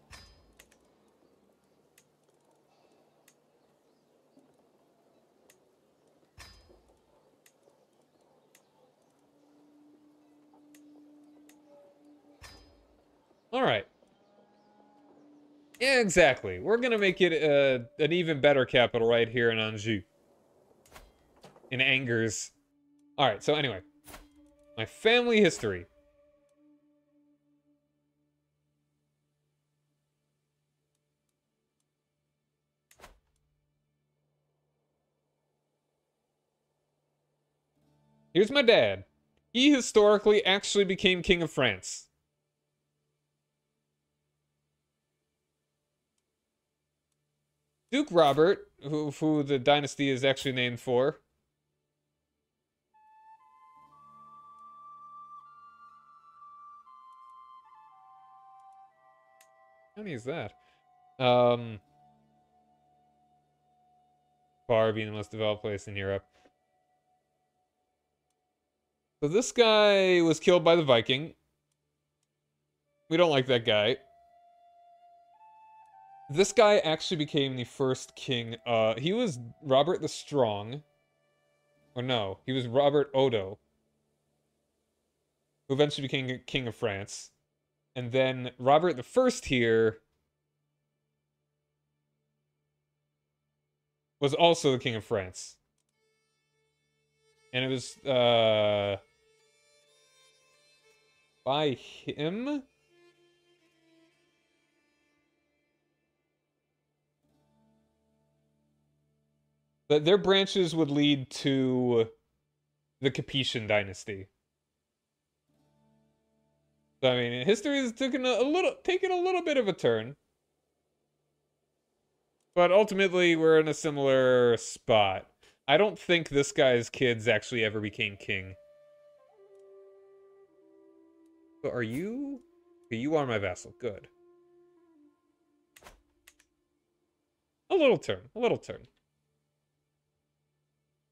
All right. Yeah, exactly. We're gonna make it an even better capital right here in Anjou. In Angers. All right. So anyway, my family history. Here's my dad. He historically actually became king of France. Duke Robert, who the dynasty is actually named for. How many is that? Bar being the most developed place in Europe. So this guy was killed by the Viking. We don't like that guy. This guy actually became the first king. He was Robert the Strong. Or no, he was Robert Odo, who eventually became king of France. And then Robert the First here was also the king of France. And it was by him. That their branches would lead to the Capetian dynasty. So, I mean, history is taking a little bit of a turn. But ultimately, we're in a similar spot. I don't think this guy's kids actually ever became king. So are you? Okay, you are my vassal. Good. A little turn. A little turn.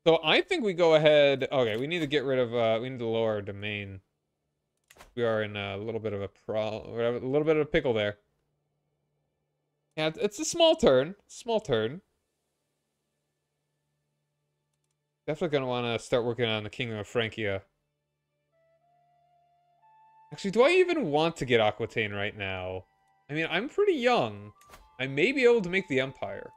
So I think we go ahead. Okay, we need to get rid of. We need to lower our domain. We are in a little bit of a little bit of a pickle there. Yeah, it's a small turn. Small turn. Definitely gonna want to start working on the Kingdom of Francia. Actually, do I even want to get Aquitaine right now? I mean, I'm pretty young. I may be able to make the Empire.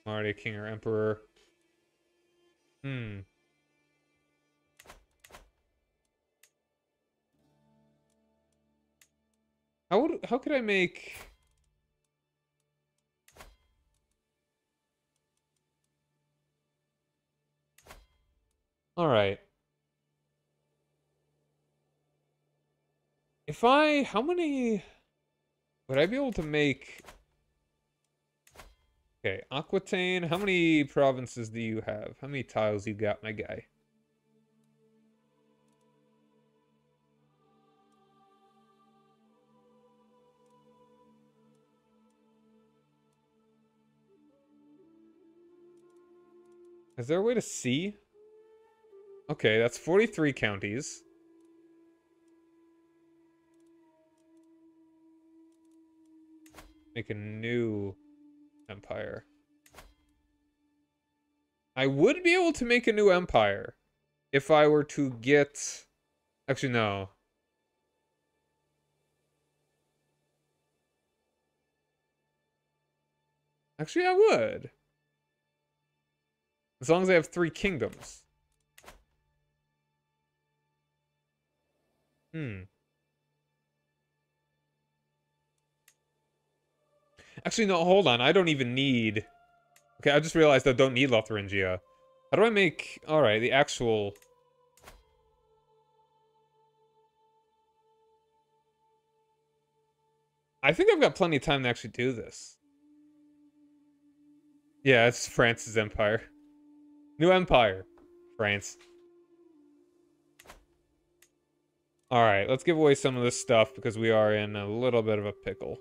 I'm already a king or emperor. Hmm. How could I make... Alright. How many... Would I be able to make... Okay, Aquitaine, how many provinces do you have? How many tiles you got, my guy? Is there a way to see? Okay, that's 43 counties. Make a new empire. I would be able to make a new empire if I were to get... Actually, no. Actually, I would. As long as I have 3 kingdoms. Hmm. Actually, no, hold on. I don't even need... Okay, I just realized I don't need Lotharingia. How do I make... Alright, the actual... I think I've got plenty of time to actually do this. Yeah, it's France's empire. New empire. France. Alright, let's give away some of this stuff because we are in a little bit of a pickle.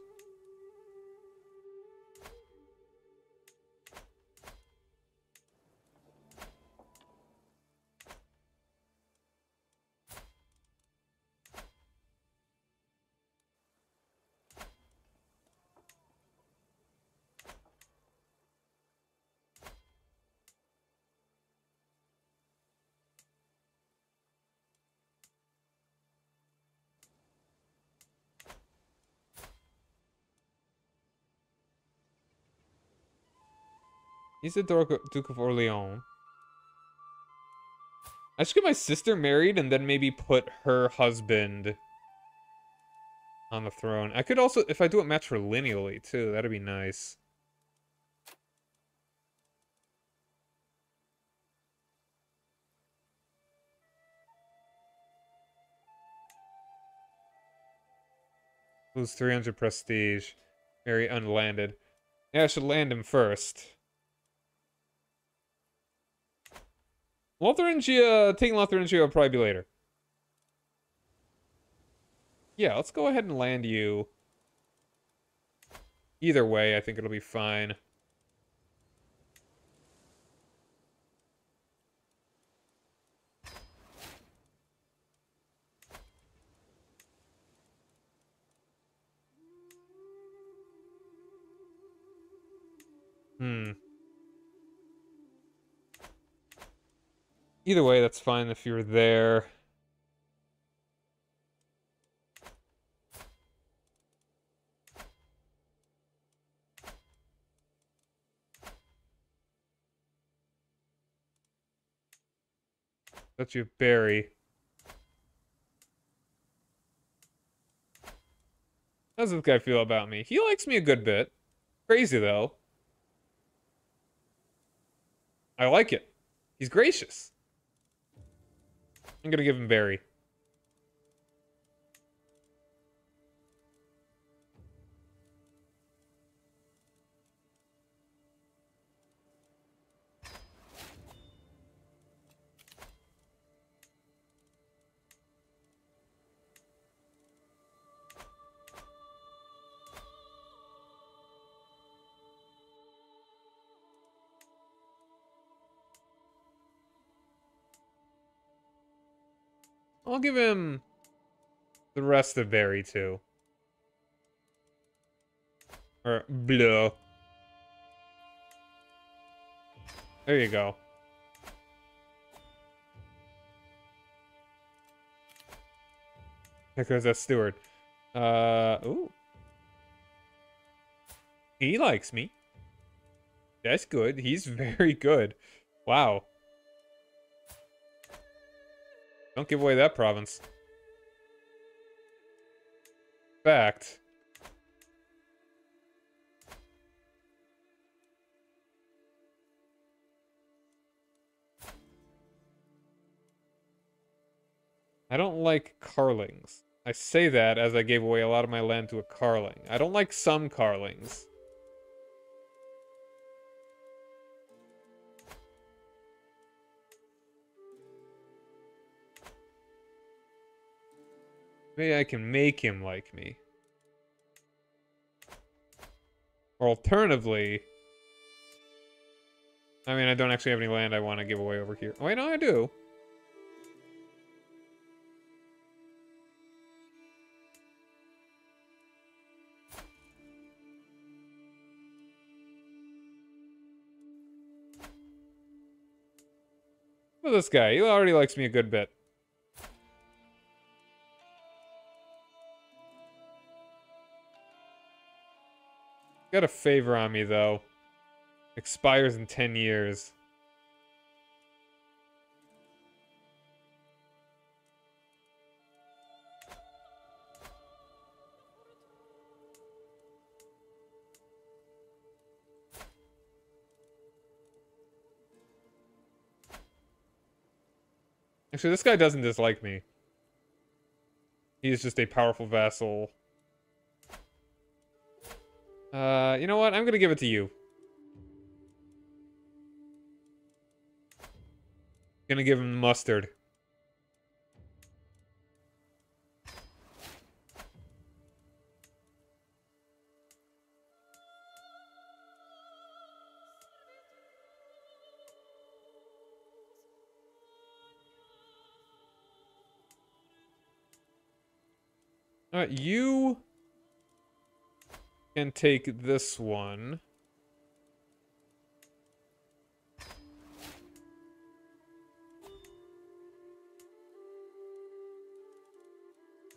He's the Duke of Orleans. I should get my sister married and then maybe put her husband on the throne. I could also, if I do it matrilineally too, that'd be nice. Lose 300 prestige. Marry unlanded. Yeah, I should land him first. Lotharingia, taking Lotharingia will probably be later. Yeah, let's go ahead and land you. Either way, I think it'll be fine. Either way, that's fine if you're there. Let you bury. How does this guy feel about me? He likes me a good bit. Crazy, though. I like it. He's gracious. I'm gonna give him Barry. I'll give him the rest of Barry, too. Or, blah. There you go. There goes that steward. Ooh. He likes me. That's good. He's very good. Wow. Don't give away that province. Fact. I don't like Carlings. I say that as I gave away a lot of my land to a Carling. I don't like some Carlings. Maybe I can make him like me. Or alternatively... I mean, I don't actually have any land I want to give away over here. Oh, wait, no, I do. Look at this guy. He already likes me a good bit. Got a favor on me, though. Expires in 10 years. Actually, this guy doesn't dislike me. He's just a powerful vassal. You know what? I'm gonna give it to you. Gonna give him mustard. You can take this one.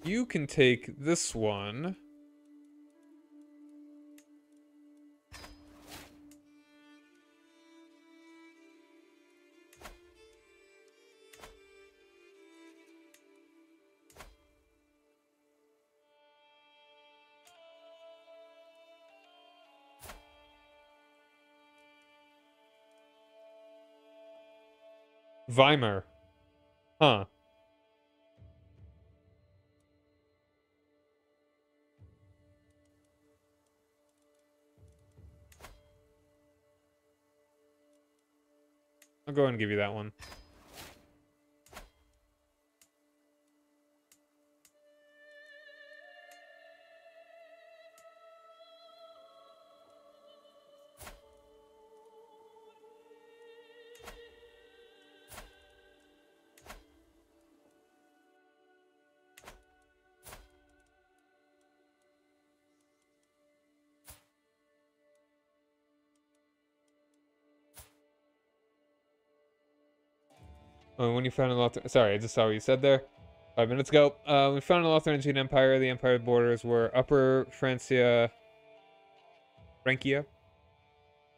You can take this one. Weimar. Huh. I'll go ahead and give you that one. When you found an sorry, I just saw what you said there 5 minutes ago. We found an Lotharingian Empire. The empire borders were Upper Francia, Frisia,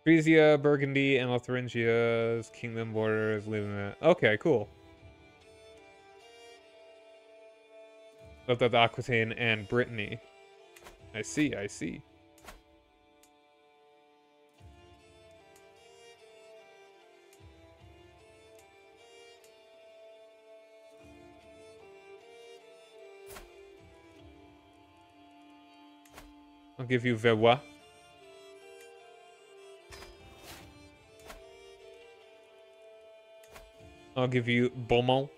Burgundy, and Lotharingia's kingdom borders. Leaving that. Okay, cool. Left out the Aquitaine and Brittany. I see, I see. I'll give you Valois. I'll give you Beaumont.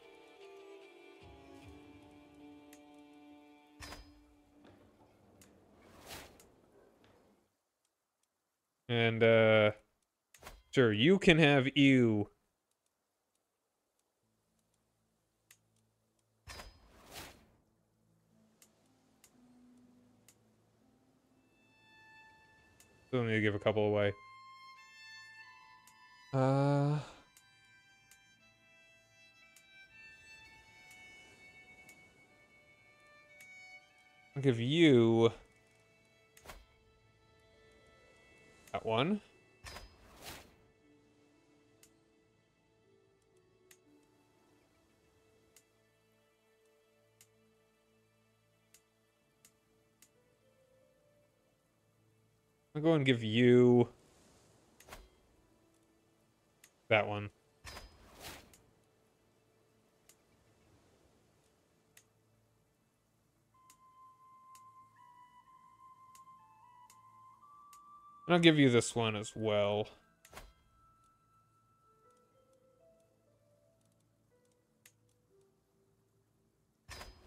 And, sure, you can have you. Still need to give a couple away. I'll give you that one. I'll go and give you that one. And I'll give you this one as well.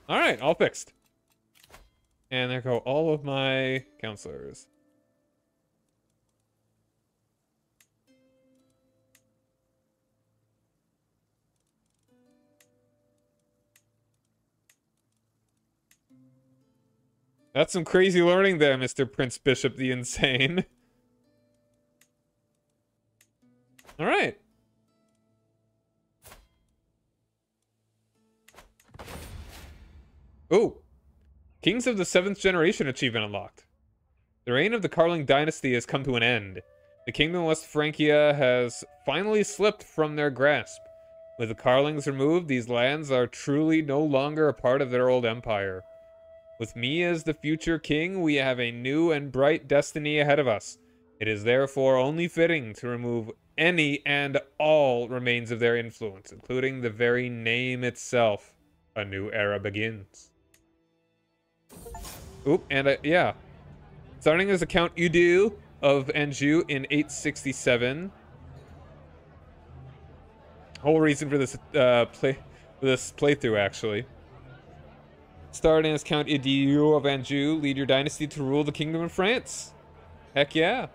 All right, all fixed. And there go all of my counselors. That's some crazy learning there, Mr. Prince Bishop the Insane. All right. Ooh. Kings of the 7th Generation achievement unlocked. The reign of the Carling dynasty has come to an end. The kingdom of West Francia has finally slipped from their grasp. With the Carlings removed, these lands are truly no longer a part of their old empire. With me as the future king, we have a new and bright destiny ahead of us. It is therefore only fitting to remove any and all remains of their influence, including the very name itself. A new era begins. Oop, and yeah. Starting as a Count Eudes of Anjou in 867. Whole reason for this playthrough, actually. Starting as Count Eudes of Anjou, lead your dynasty to rule the Kingdom of France. Heck yeah.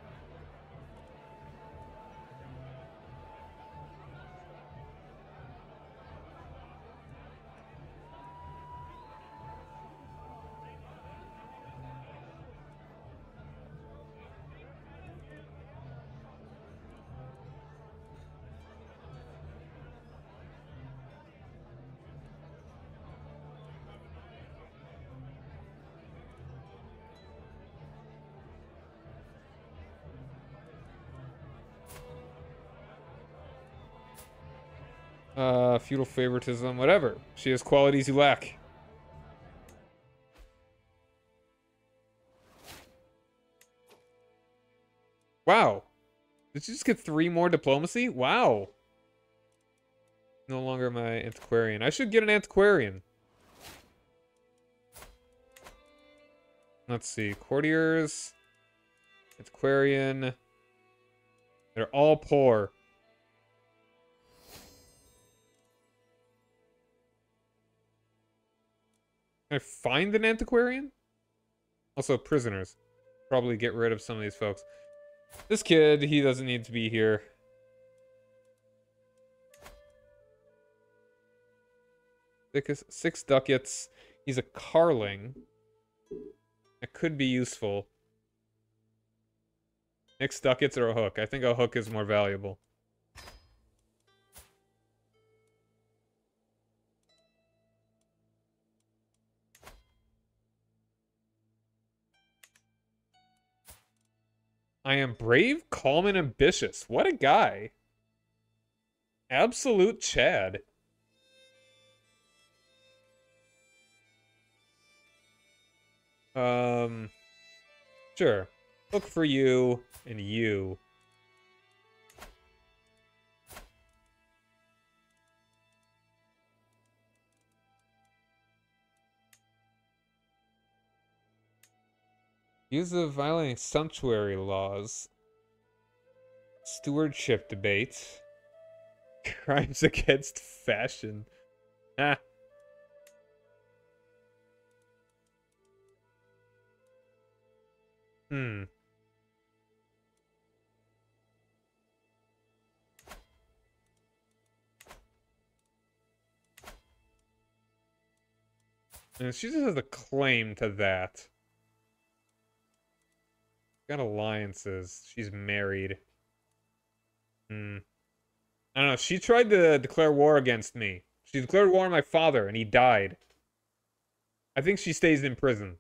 Feudal favoritism, whatever. She has qualities you lack. Wow. Did you just get 3 more diplomacy? Wow. No longer my antiquarian. I should get an antiquarian. Let's see. Courtiers. Antiquarian. They're all poor. Can I find an antiquarian? Also, prisoners. Probably get rid of some of these folks. This kid, he doesn't need to be here. Six ducats. He's a carling. That could be useful. 6 ducats or a hook. I think a hook is more valuable. I am brave, calm, and ambitious. What a guy. Absolute Chad. Sure. Look for you and you. Use of violating sumptuary laws. Stewardship debate. Crimes against fashion. Ah. Hmm. And she just has a claim to that. Got alliances. She's married. I don't know. She tried to declare war against me. She declared war on my father, and he died. I think she stays in prison.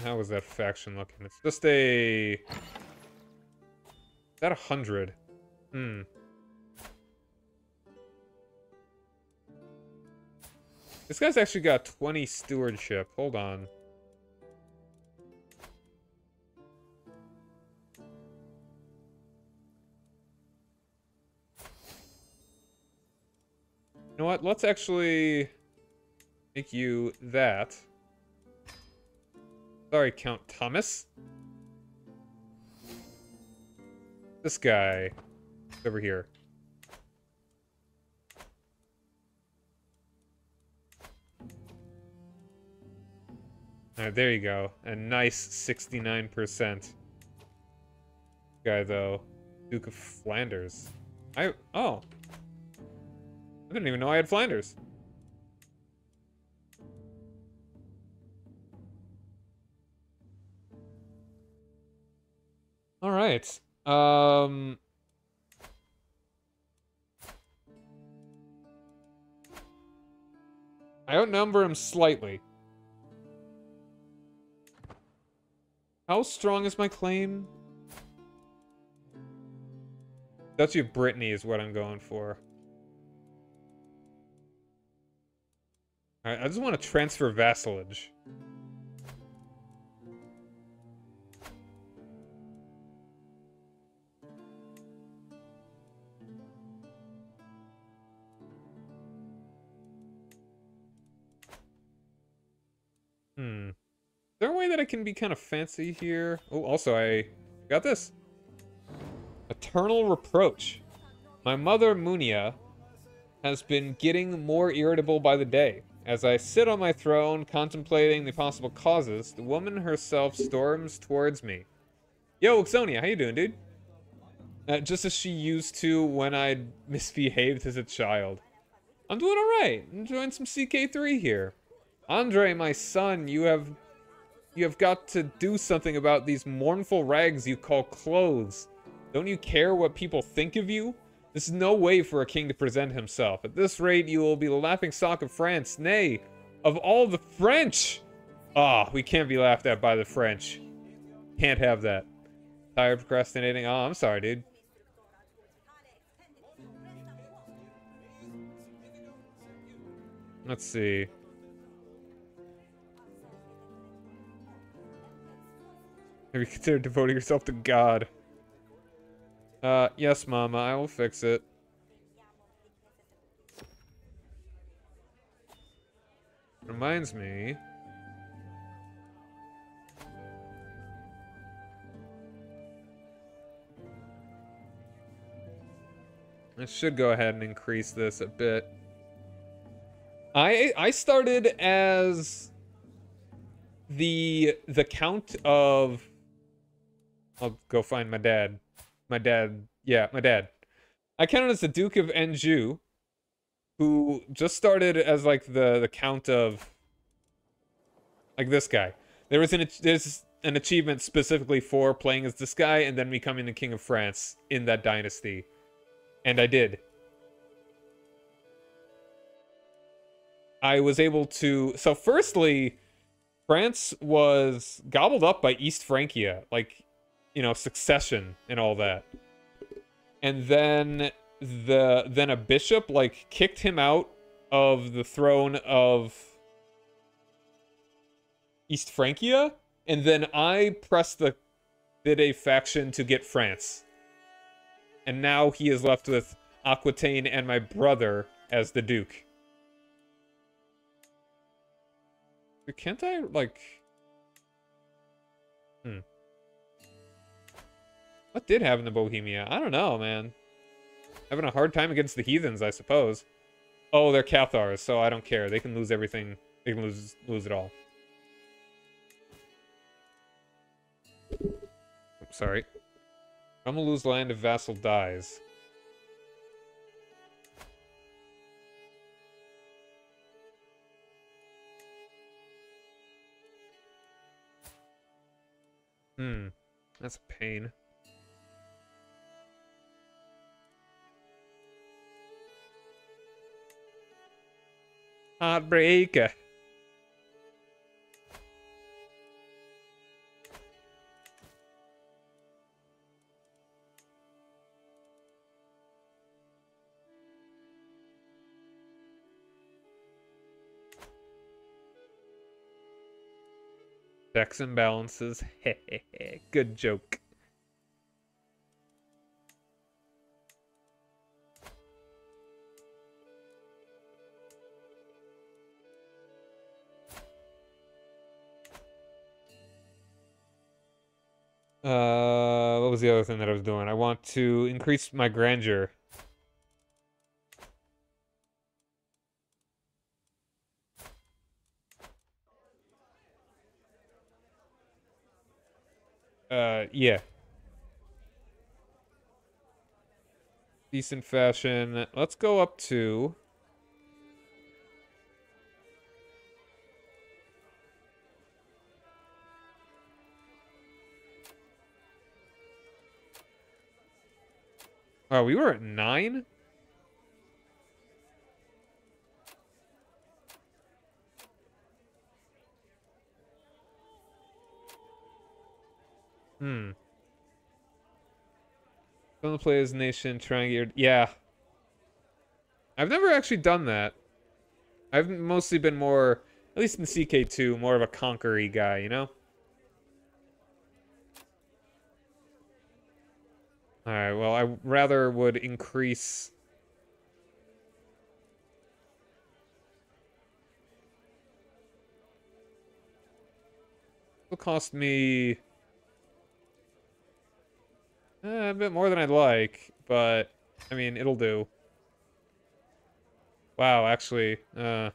How is that faction looking? It's just a... Is that 100? This guy's actually got 20 stewardship. Hold on. You know what? Let's actually make you that. Sorry, Count Thomas. This guy over here. Alright, there you go. A nice 69%. Guy, though. Duke of Flanders. Oh. I didn't even know I had Flanders. Alright. I outnumber him slightly. How strong is my claim? Duchy of Brittany is what I'm going for. Alright, I just want to transfer vassalage. Is there a way that I can be kind of fancy here? Oh, also, I got this. Eternal Reproach. My mother, Munia, has been getting more irritable by the day. As I sit on my throne, contemplating the possible causes, the woman herself storms towards me. Yo, Uxonia, how you doing, dude? Just as she used to when I misbehaved as a child. I'm doing alright. Enjoying some CK3 here. Andre, my son, you have got to do something about these mournful rags you call clothes. Don't you care what people think of you? This is no way for a king to present himself. At this rate, you will be the laughingstock of France. Nay, of all the French! Ah, we can't be laughed at by the French. Can't have that. Tired of procrastinating? Oh, I'm sorry, dude. Let's see. Have you considered devoting yourself to God? Yes, Mama, I will fix it. Reminds me. I should go ahead and increase this a bit. I started as the count of... I'll go find my dad. My dad. I counted as the Duke of Anjou, who just started as like the count of like this guy. There's an achievement specifically for playing as this guy and then becoming the King of France in that dynasty. And I did. I was able to... So firstly, France was gobbled up by East Francia. Like, you know, succession and all that. And then a bishop like kicked him out of the throne of East Francia, and then I did a faction to get France. And now he is left with Aquitaine and my brother as the Duke. Can't I like What did happen to Bohemia? I don't know, man. Having a hard time against the heathens, I suppose. Oh, they're Cathars, so I don't care. They can lose everything. They can lose it all. Oops, sorry. I'm gonna lose land if vassal dies. That's a pain. Heartbreaker. Checks and balances. Good joke. What was the other thing that I was doing? I want to increase my grandeur. Yeah. Decent fashion. Let's go up to... Oh, we were at 9? Don't play as nation, trying to get... Yeah. I've never actually done that. I've mostly been more, at least in CK2, more of a conquer-y guy, you know? Alright, well, I rather would increase... It'll cost me... a bit more than I'd like, but, I mean, it'll do. Wow, actually, let's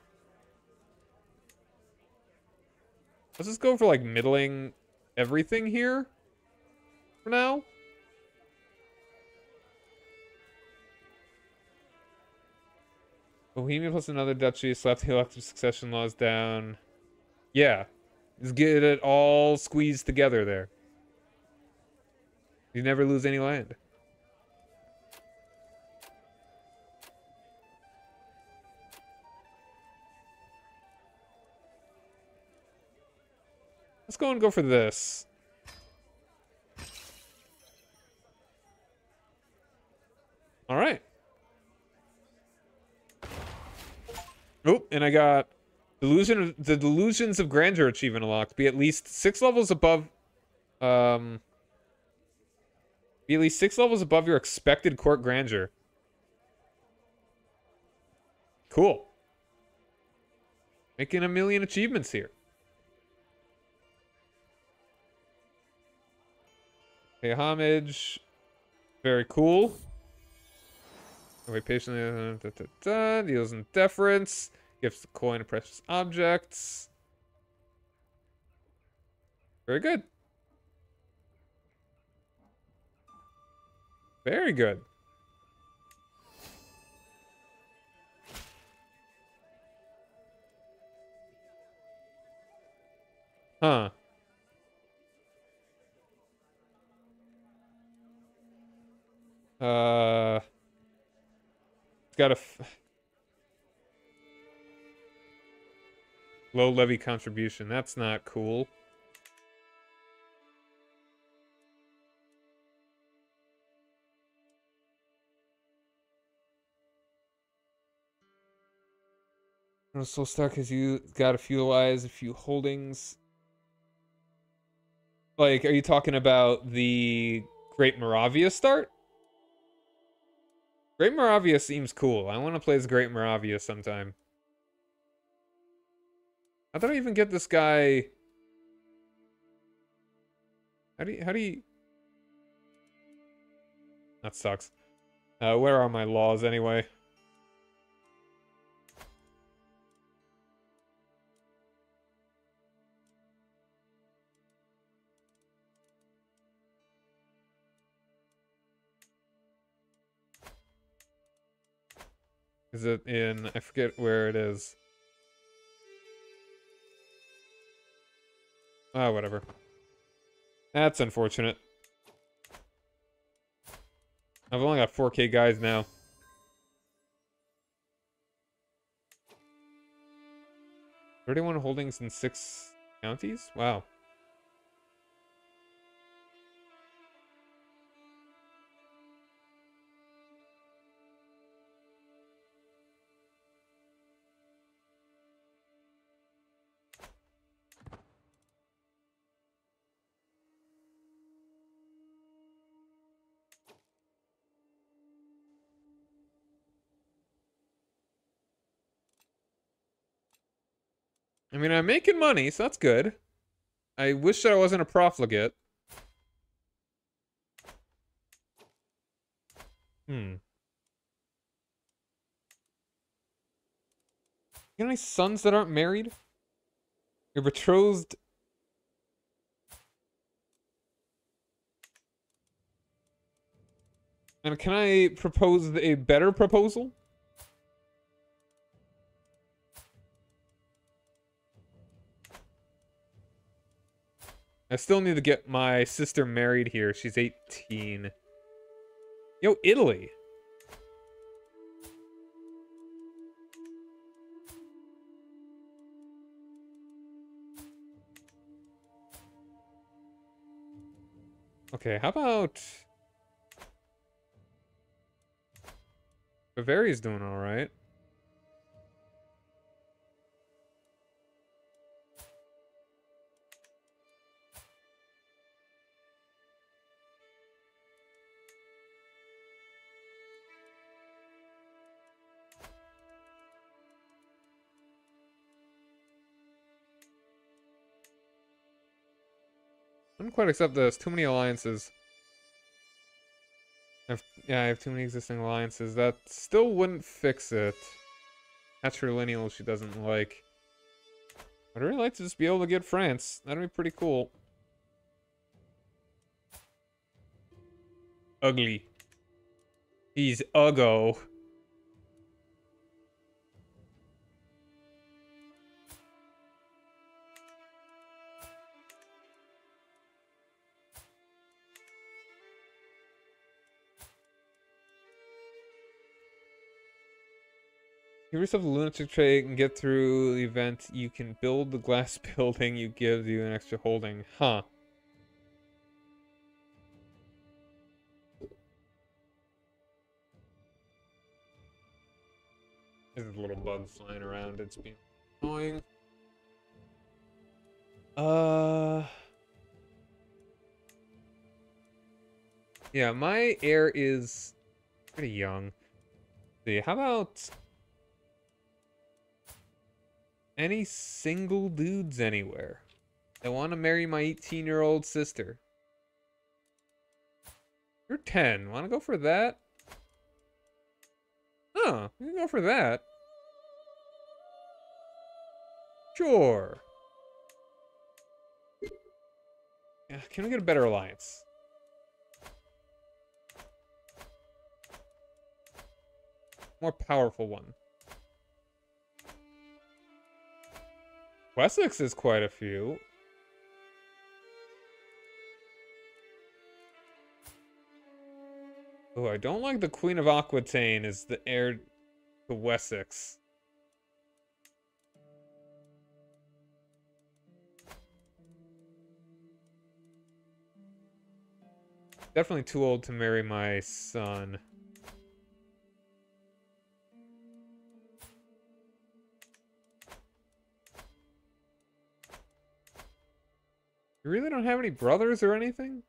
just go for, like, middling everything here for now. Bohemia plus another duchy, slap the elective succession laws down. Yeah, just get it all squeezed together there. You never lose any land. Let's go and go for this. All right. Oh, and I got the Delusions of Grandeur achievement unlocked. Be at least 6 levels above. Be at least 6 levels above your expected court grandeur. Cool. Making 1,000,000 achievements here. Pay homage. Very cool. Wait patiently. Deals in deference. Gives the coin of precious objects. Very good. Very good. Huh. It's got a low levy contribution. That's not cool. I'm so stuck because you got to feudalize a few holdings. Like, are you talking about the Great Moravia start? Great Moravia seems cool. I want to play as Great Moravia sometime. How did I even get this guy? How do you... That sucks. Where are my laws anyway? Is it in... I forget where it is. Ah, whatever. That's unfortunate. I've only got 4K guys now. "31 holdings in 6 counties? Wow. I mean, I'm making money, so that's good. I wish that I wasn't a profligate. You got any sons that aren't married? You're betrothed. And can I propose a better proposal? I still need to get my sister married here. She's 18. Yo, Italy. Okay, how about... Bavaria's doing all right. Wouldn't quite accept this. Too many alliances. Yeah, I have too many existing alliances. That still wouldn't fix it. Matrilineal she doesn't like. I'd really like to just be able to get France. That'd be pretty cool. Ugly. He's uggo. Give yourself a lunatic trait and get through the event. You can build the glass building. You give you an extra holding. Huh. There's a little bug flying around. It's being annoying. Yeah, my heir is pretty young. Let's see, how about any single dudes anywhere that want to marry my 18-year-old sister? You're 10. Want to go for that? Huh, we can go for that. Sure. Yeah, can we get a better alliance? More powerful one. Wessex is quite a few. Oh, I don't like the Queen of Aquitaine as the heir to Wessex. Definitely too old to marry my son. You really don't have any brothers or anything?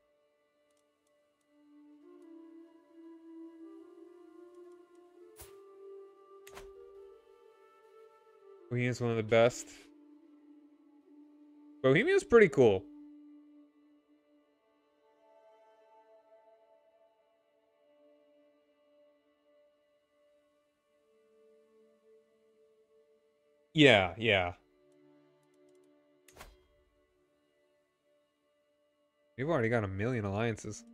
Bohemia's one of the best. Bohemia's pretty cool. Yeah, yeah. We've already got 1,000,000 alliances.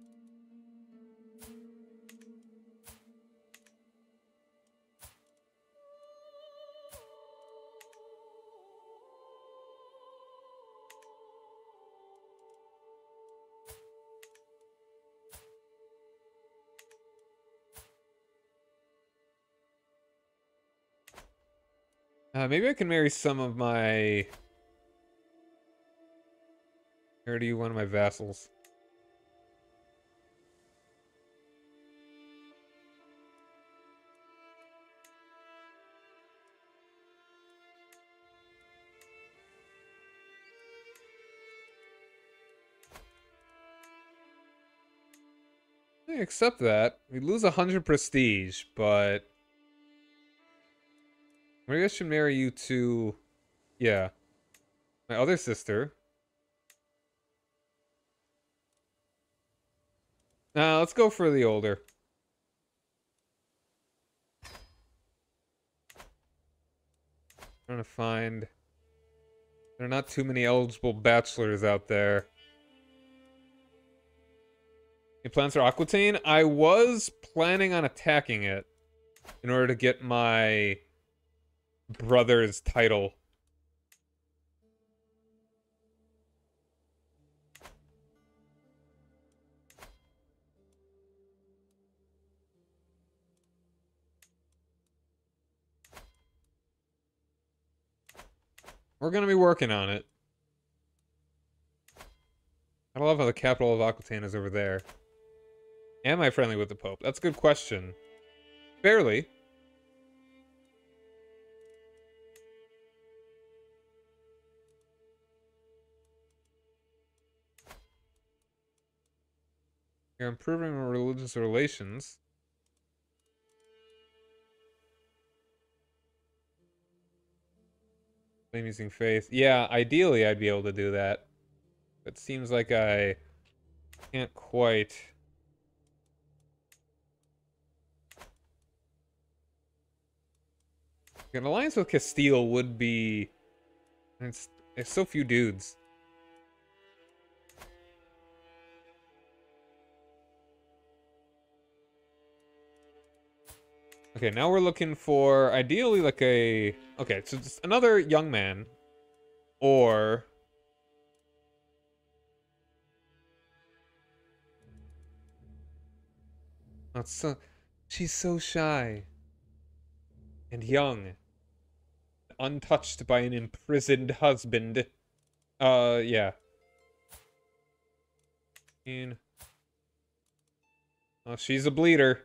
Maybe I can marry some of my... Or do you one of my vassals? I accept that. We lose 100 prestige, but... Maybe I should marry you to... Yeah. My other sister. Nah, let's go for the older. Trying to find... There are not too many eligible bachelors out there. Any plans for Aquitaine? I was planning on attacking it in order to get my brother's title. We're gonna be working on it. I love how the capital of Aquitaine is over there. Am I friendly with the Pope? That's a good question. Barely. You're improving our religious relations. I'm using faith. Yeah, ideally I'd be able to do that. It seems like I can't quite. An alliance with Castile would be. It's so few dudes. Okay, now we're looking for ideally like a. Okay, so just another young man, or. That's so. She's so shy and young, untouched by an imprisoned husband. Yeah. Oh, she's a bleeder.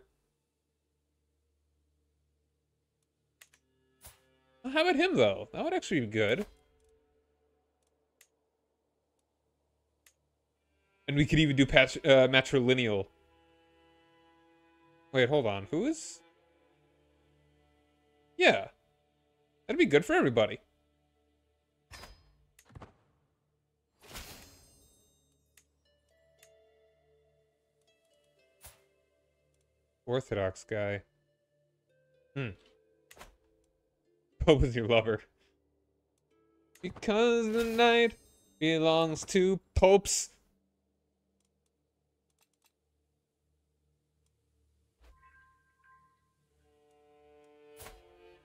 How about him, though? That would actually be good. And we could even do matrilineal. Wait, hold on. Who is? Yeah. That'd be good for everybody. Orthodox guy. Pope is your lover. Because the night belongs to popes.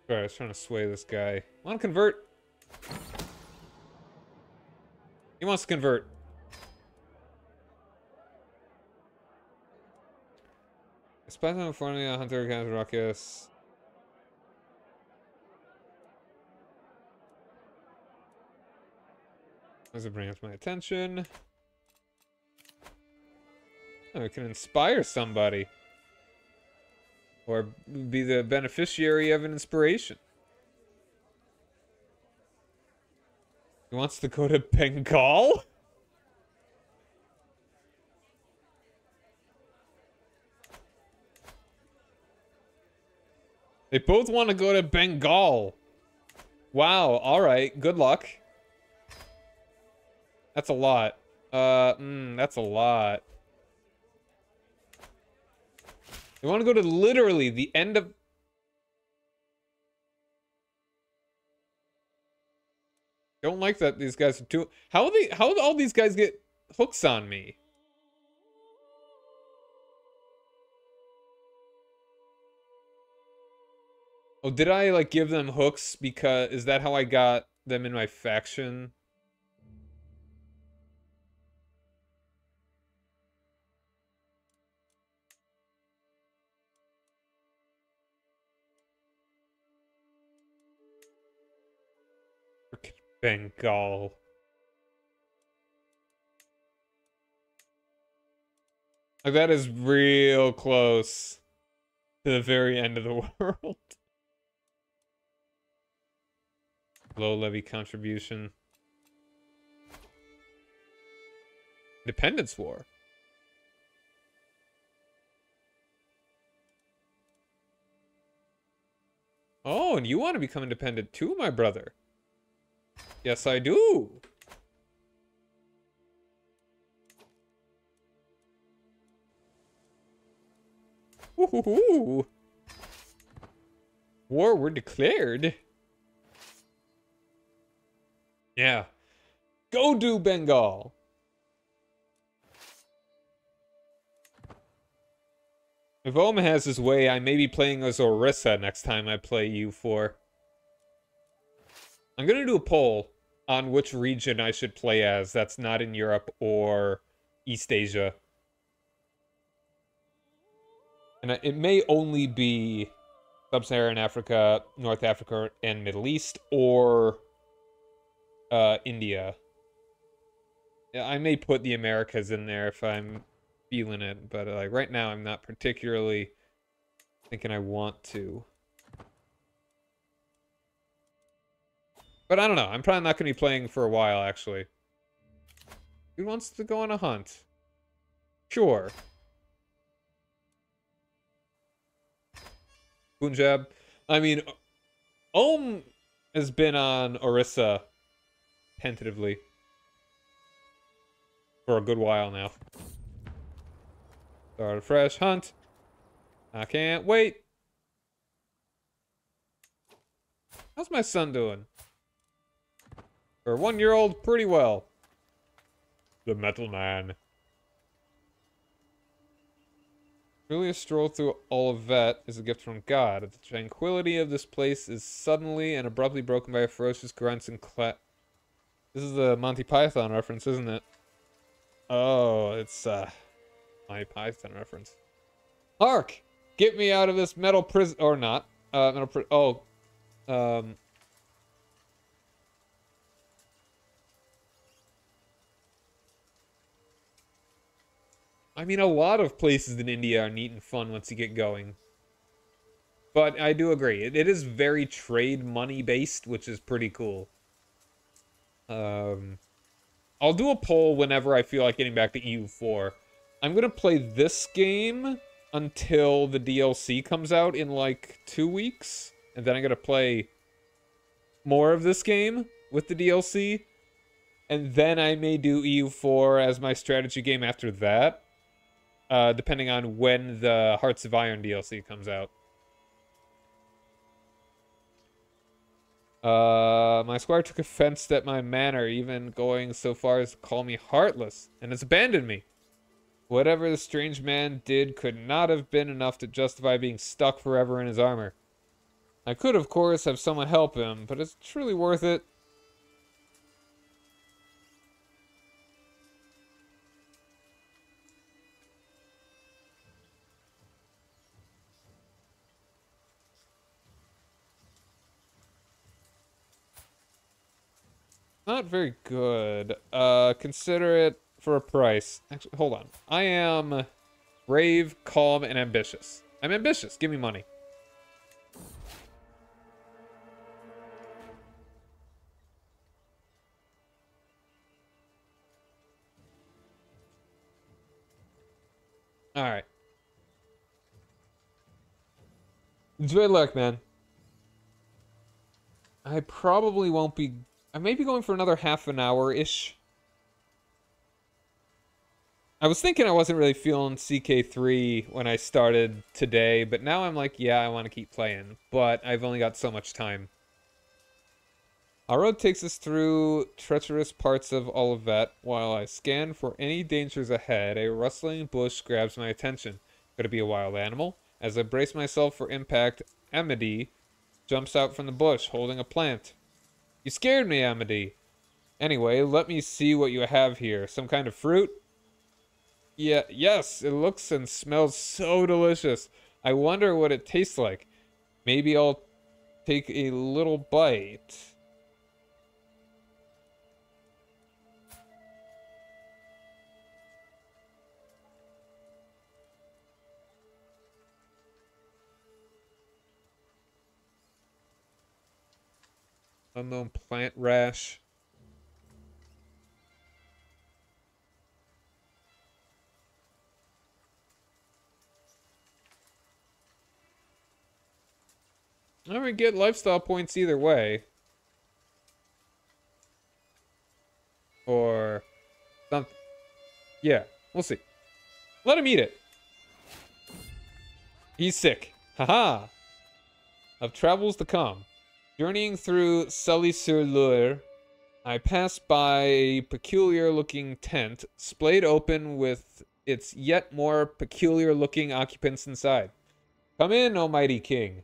Sorry, I was trying to sway this guy. Want to convert? He wants to convert. Especially California, Hunter, Kansas, Ruckus. As it brings my attention. Oh, we can inspire somebody. Or be the beneficiary of an inspiration. He wants to go to Bengal? They both want to go to Bengal. Wow, alright, good luck. That's a lot. That's a lot. They want to go to literally the end of... Don't like that these guys are too... How do all these guys get hooks on me? Oh, did I, like, give them hooks because... Is that how I got them in my faction? Frickin' Bengal. Like, that is real close to the very end of the world. Low levy contribution. Independence War. Oh, and you want to become independent too, my brother. Yes, I do. Woohoo! War were declared. Yeah. Go do Bengal. If Oma has his way, I may be playing as Orissa next time I play U4. I'm going to do a poll on which region I should play as that's not in Europe or East Asia. And it may only be Sub-Saharan Africa, North Africa, and Middle East, or India. Yeah, I may put the Americas in there if I'm feeling it, but like right now I'm not particularly thinking I want to. But I don't know. I'm probably not going to be playing for a while, actually. Who wants to go on a hunt? Sure. Punjab. I mean, has been on Orissa tentatively. for a good while now. Start a fresh hunt. I can't wait. How's my son doing? For a 1-year-old, pretty well. The Metal Man. Truly a stroll through Olivet is a gift from God. The tranquility of this place is suddenly and abruptly broken by ferocious grunts and This is the Monty Python reference, isn't it? Oh, it's Monty Python reference. Hark! Get me out of this metal prison, or not? Metal prison. Oh, I mean, a lot of places in India are neat and fun once you get going. But I do agree, it is very trade money based, which is pretty cool. I'll do a poll whenever I feel like getting back to EU4. I'm gonna play this game until the DLC comes out in like 2 weeks, and then I'm gonna play more of this game with the DLC, and then I may do EU4 as my strategy game after that, depending on when the Hearts of Iron DLC comes out. My squire took offense at my manner, even going so far as to call me heartless, and has abandoned me. Whatever the strange man did could not have been enough to justify being stuck forever in his armor. I could, of course, have someone help him, but it's truly worth it. Not very good. Consider it for a price. Actually, hold on. I am brave, calm, and ambitious. I'm ambitious. Give me money. Alright. Enjoy luck, man. I probably won't be... I may be going for another half an hour-ish. I was thinking I wasn't really feeling CK3 when I started today, but now I'm like, yeah, I want to keep playing. But I've only got so much time. Our road takes us through treacherous parts of Olivet. While I scan for any dangers ahead, a rustling bush grabs my attention. Could it be a wild animal? As I brace myself for impact, Amity jumps out from the bush, holding a plant. You scared me, Amity. Anyway, let me see what you have here. Some kind of fruit? Yeah, yes, it looks and smells so delicious. I wonder what it tastes like. Maybe I'll take a little bite. Unknown plant rash. I would get lifestyle points either way. Or something. Yeah, we'll see. Let him eat it. He's sick. Haha. Of travels to come. Journeying through Sully-sur-Loire, I passed by a peculiar-looking tent, splayed open with its yet more peculiar-looking occupants inside. Come in, O mighty king.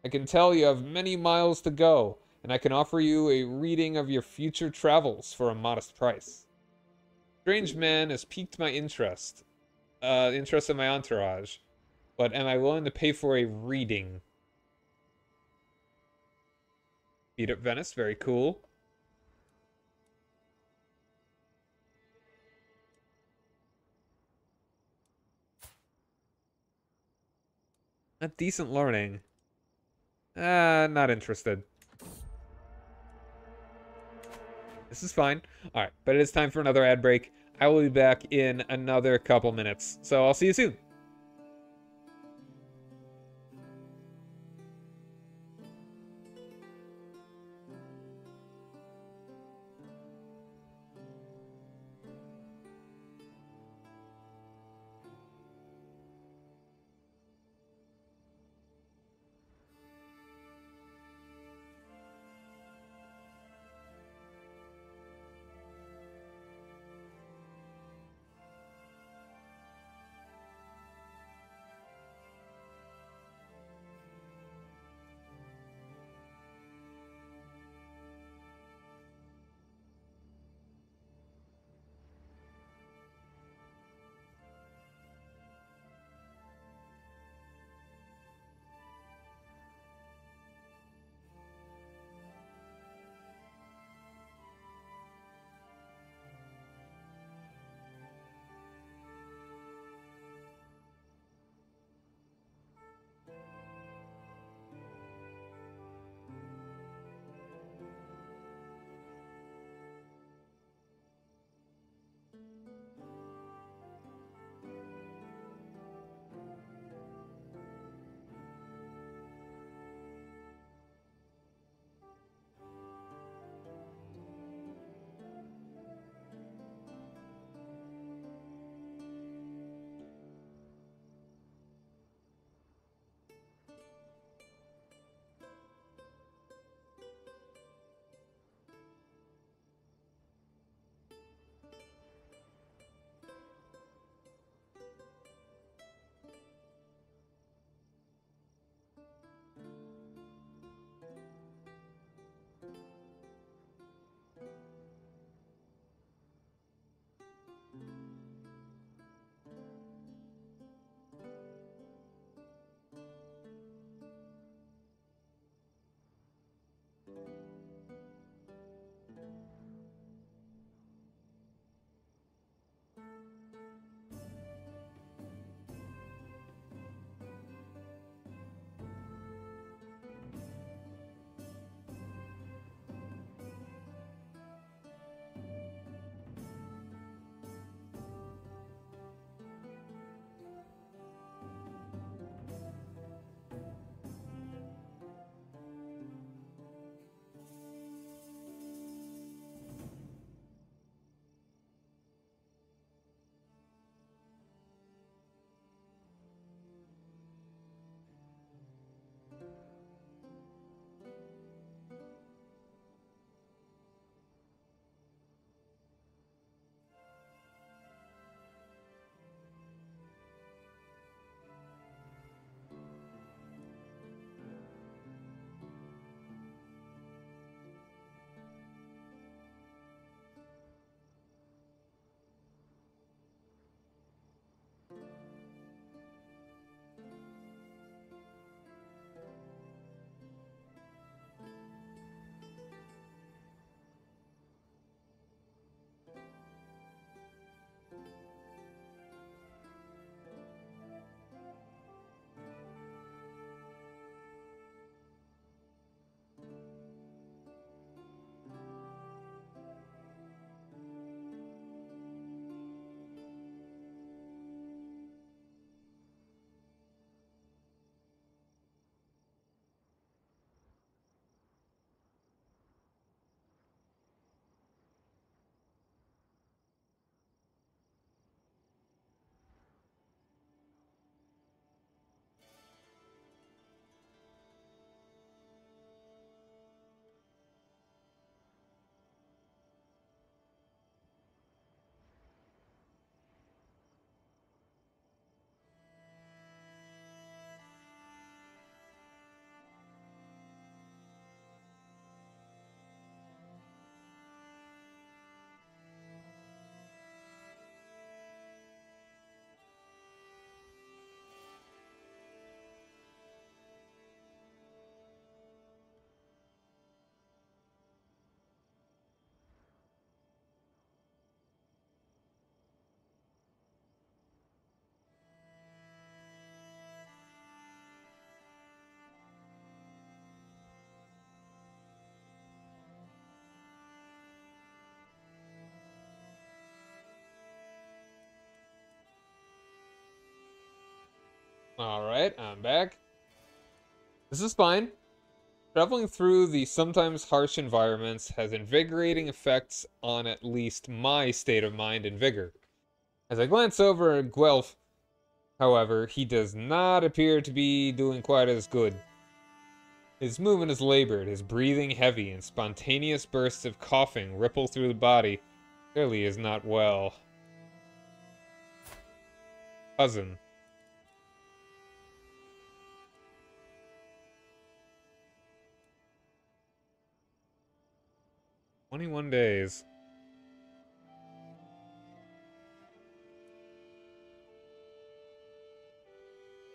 I can tell you have many miles to go, and I can offer you a reading of your future travels for a modest price. Strange man has piqued my interest, interest in my entourage, but am I willing to pay for a reading? Beat up Venice, very cool. A decent learning. Not interested. This is fine. Alright, but it is time for another ad break. I will be back in another couple minutes. So I'll see you soon. Alright, I'm back. This is fine. Traveling through the sometimes harsh environments has invigorating effects on at least my state of mind and vigor. As I glance over at Guelph, however, he does not appear to be doing quite as good. His movement is labored, his breathing heavy, and spontaneous bursts of coughing ripple through the body. Clearly he is not well. Cousin. "21 days.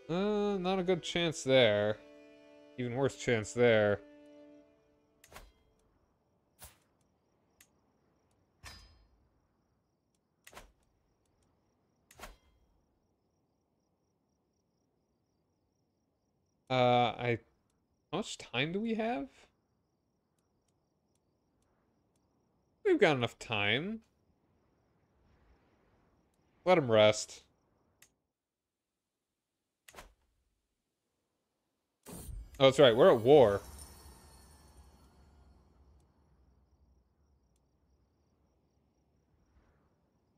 Not a good chance there. Even worse chance there. How much time do we have? We've got enough time. Let him rest. Oh, that's right, we're at war.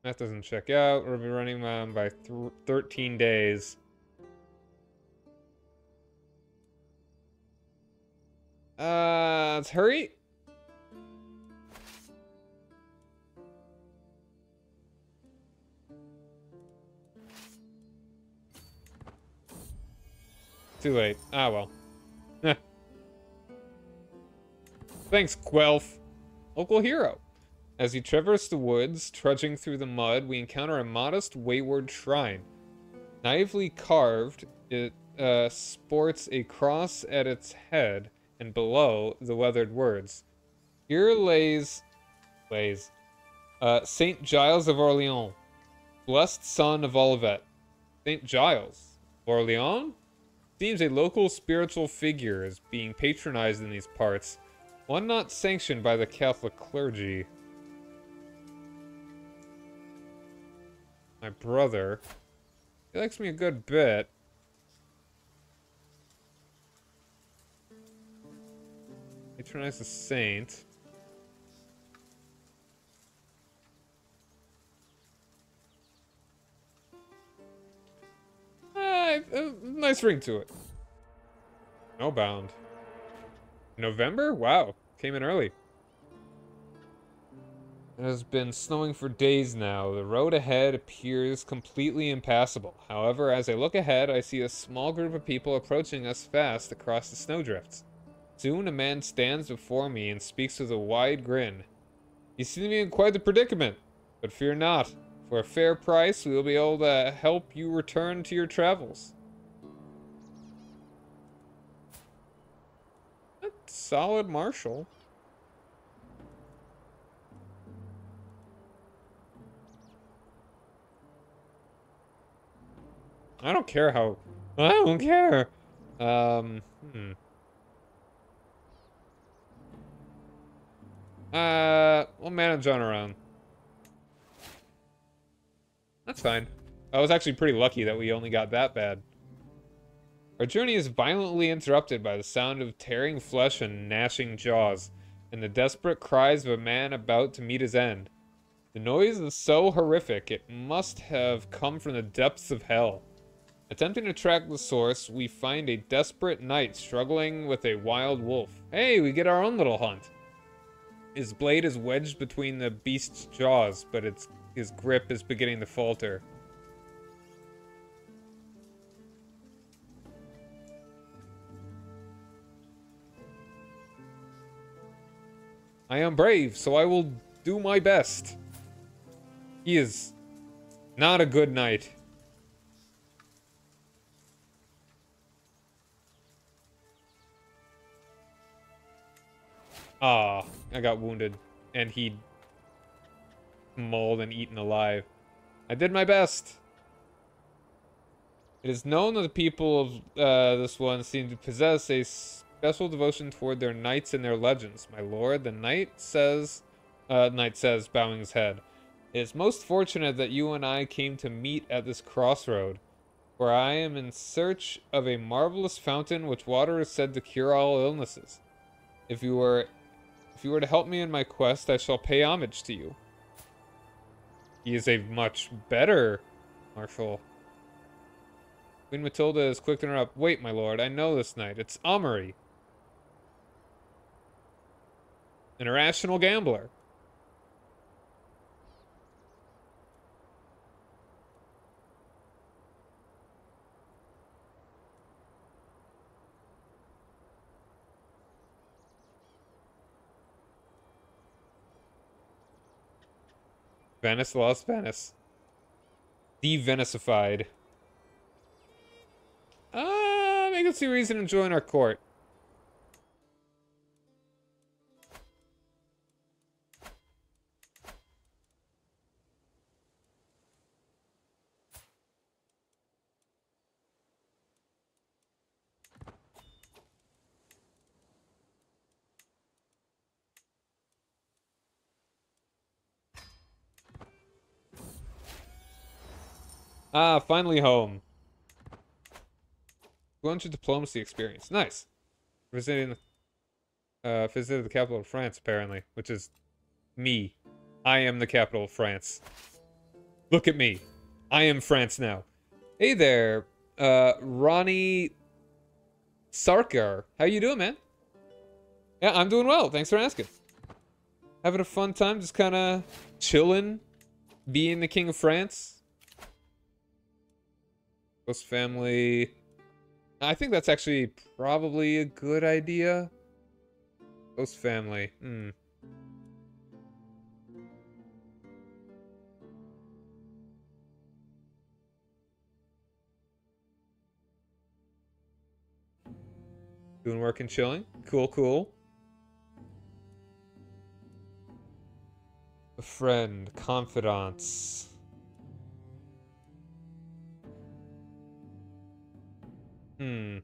That doesn't check out. We'll be running by 13 days. Let's hurry. Too late. Ah, well. Thanks, Guelph. Local hero. As we traverse the woods, trudging through the mud, we encounter a modest, wayward shrine. Naively carved, it sports a cross at its head, and below, the weathered words. Here lays Saint Giles of Orleans, blessed son of Olivet. Saint Giles? Orleans? Seems a local spiritual figure is being patronized in these parts, one not sanctioned by the Catholic clergy. My brother. He likes me a good bit. Patronize the saint. Nice ring to it. Snowbound. November? Wow. Came in early. It has been snowing for days now. The road ahead appears completely impassable. However, as I look ahead, I see a small group of people approaching us fast across the snowdrifts. Soon, a man stands before me and speaks with a wide grin. You seem to be in quite the predicament, but fear not. For a fair price, we will be able to help you return to your travels. That's solid marshal. I don't care how... I don't care. We'll manage on our own. That's fine. I was actually pretty lucky that we only got that bad. Our journey is violently interrupted by the sound of tearing flesh and gnashing jaws, and the desperate cries of a man about to meet his end. The noise is so horrific, it must have come from the depths of hell. Attempting to track the source, we find a desperate knight struggling with a wild wolf. Hey, we get our own little hunt. His blade is wedged between the beast's jaws, but his grip is beginning to falter. I am brave, so I will do my best. He is not a good knight. Ah, I got wounded, and he mauled and eaten alive. I did my best. It is known that the people of this one seem to possess a special devotion toward their knights and their legends. My lord, the knight says, bowing his head. It is most fortunate that you and I came to meet at this crossroad. where I am in search of a marvelous fountain which water is said to cure all illnesses. If you were to help me in my quest, I shall pay homage to you. He is a much better marshal. Queen Matilda is quick to interrupt. Wait, my lord, I know this knight. It's Amory. An irrational gambler. Venice lost Venice. De-Venicified. Make us see reason to join our court. Ah, finally home. 200 diplomacy experience. Nice. Visited the capital of France, apparently, which is me. I am the capital of France. Look at me. I am France now. Hey there, Ronnie Sarkar. How you doing, man? Yeah, I'm doing well. Thanks for asking. Having a fun time, just kind of chilling, being the king of France. Close family. I think that's actually probably a good idea. Close family. Doing work and chilling. Cool, cool. A friend, confidants. I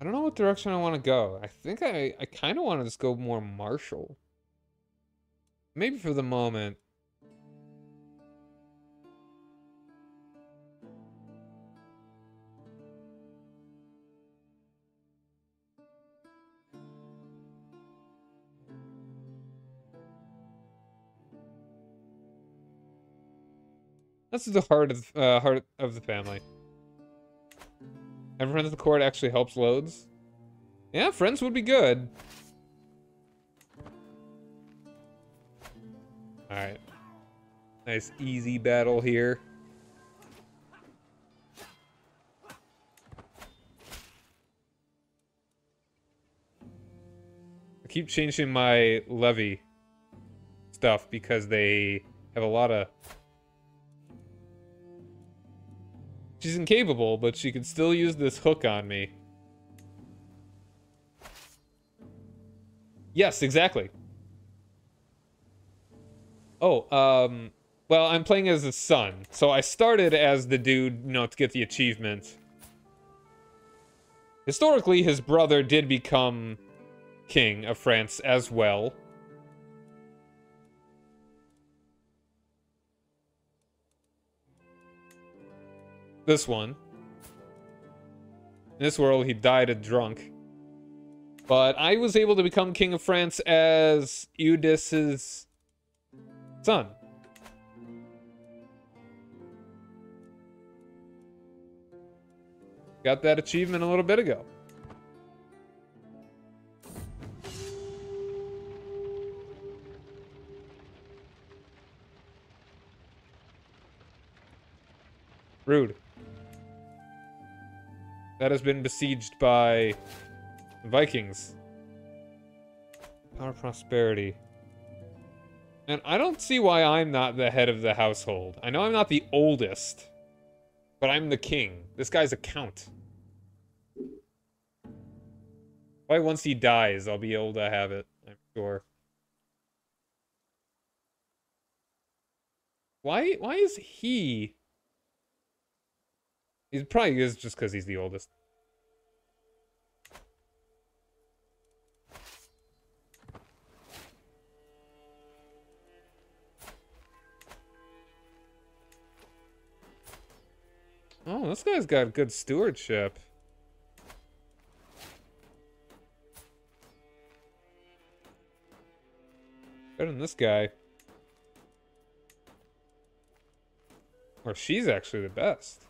don't know what direction I want to go. I think I kind of want to just go more martial. Maybe for the moment. This is the heart of the family. Having friends at the court actually helps loads. Yeah, friends would be good. Alright. Nice easy battle here. I keep changing my levy stuff because they have a lot of... She's incapable, but she can still use this hook on me. Yes, exactly. Oh, well, I'm playing as a son. So I started as the dude, you know, to get the achievement. Historically, his brother did become king of France as well. This one. In this world, he died a drunk. But I was able to become king of France as Eudes' son. Got that achievement a little bit ago. Rude. That has been besieged by Vikings. Power, prosperity. And I don't see why I'm not the head of the household. I know I'm not the oldest, but I'm the king. This guy's a count. Probably once he dies, I'll be able to have it, I'm sure. Why is he... He probably is just because he's the oldest. Oh, this guy's got good stewardship. Better than this guy. Or she's actually the best.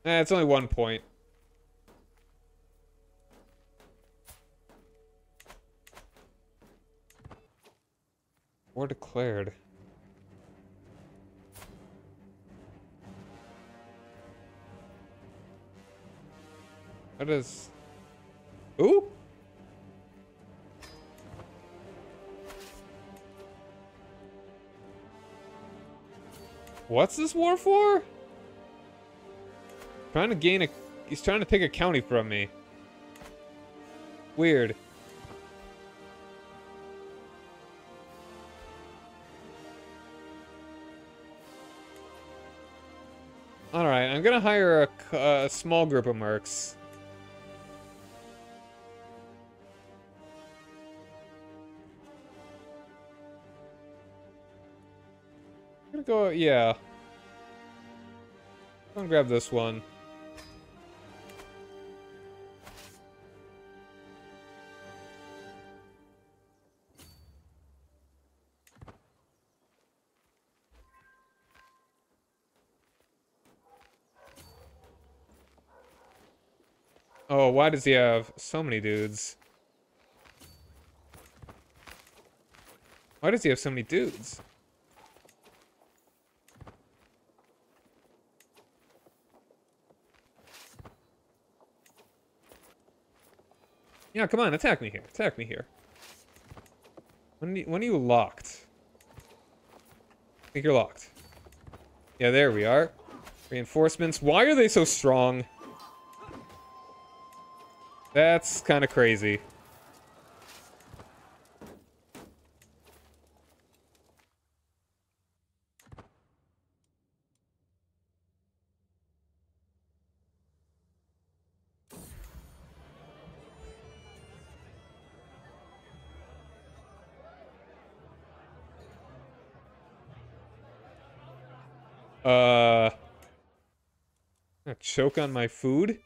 It's only 1 point. War declared. What is... Ooh? What's this war for? Trying to gain a... He's trying to take a county from me. Weird. Alright, I'm gonna hire a small group of mercs. I'm gonna go, yeah. I'm gonna grab this one. Oh, why does he have so many dudes? Why does he have so many dudes? Yeah, come on, attack me here. Attack me here. When are you locked? I think you're locked. Yeah, there we are. Reinforcements. Why are they so strong? That's kind of crazy. Gonna choke on my food?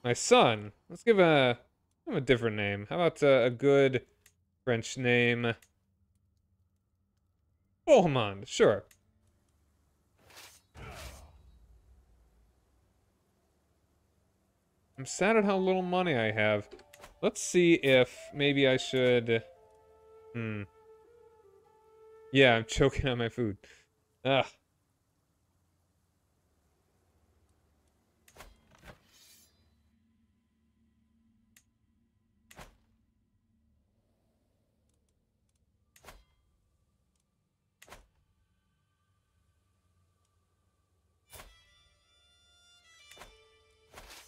My son. Let's give him a different name. How about a good French name? Ormond, sure. I'm sad at how little money I have. Let's see if maybe I should... Yeah, I'm choking on my food. Ugh.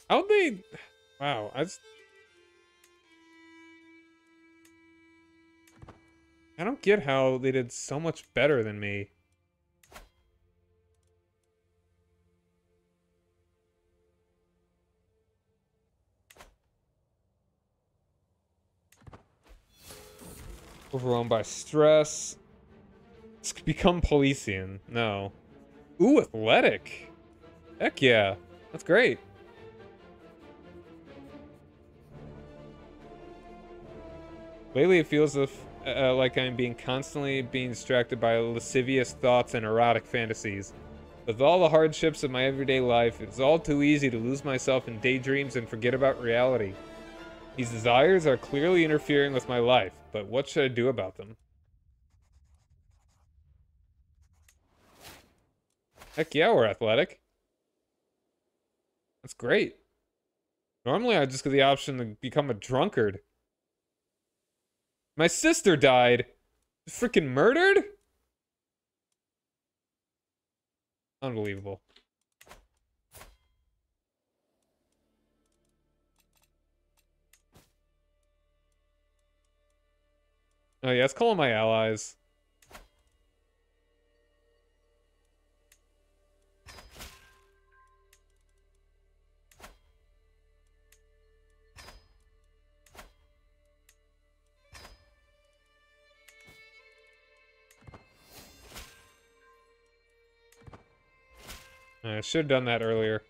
How'd they... Wow, I don't get how they did so much better than me. Overwhelmed by stress. Let's become Polician. No. Ooh, athletic. Heck yeah. That's great. Lately, it feels like I'm constantly being distracted by lascivious thoughts and erotic fantasies. With all the hardships of my everyday life, it's all too easy to lose myself in daydreams and forget about reality. These desires are clearly interfering with my life, but what should I do about them? Heck yeah, we're athletic. That's great. Normally, I just get the option to become a drunkard. My sister died. Freaking murdered? Unbelievable. Oh yeah, let's call them my allies. I should have done that earlier.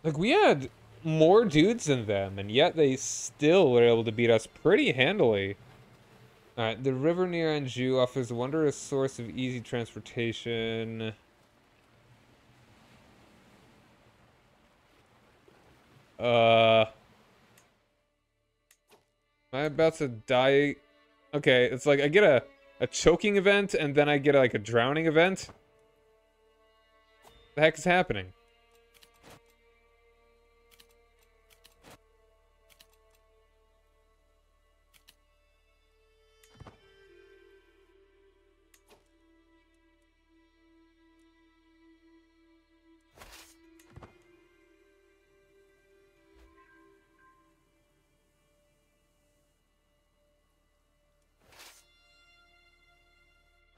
Like, we had more dudes than them, and yet they still were able to beat us pretty handily. Alright, the river near Anjou offers a wondrous source of easy transportation. Am I about to die? Okay, it's like I get a choking event, and then I get like a drowning event. The heck is happening?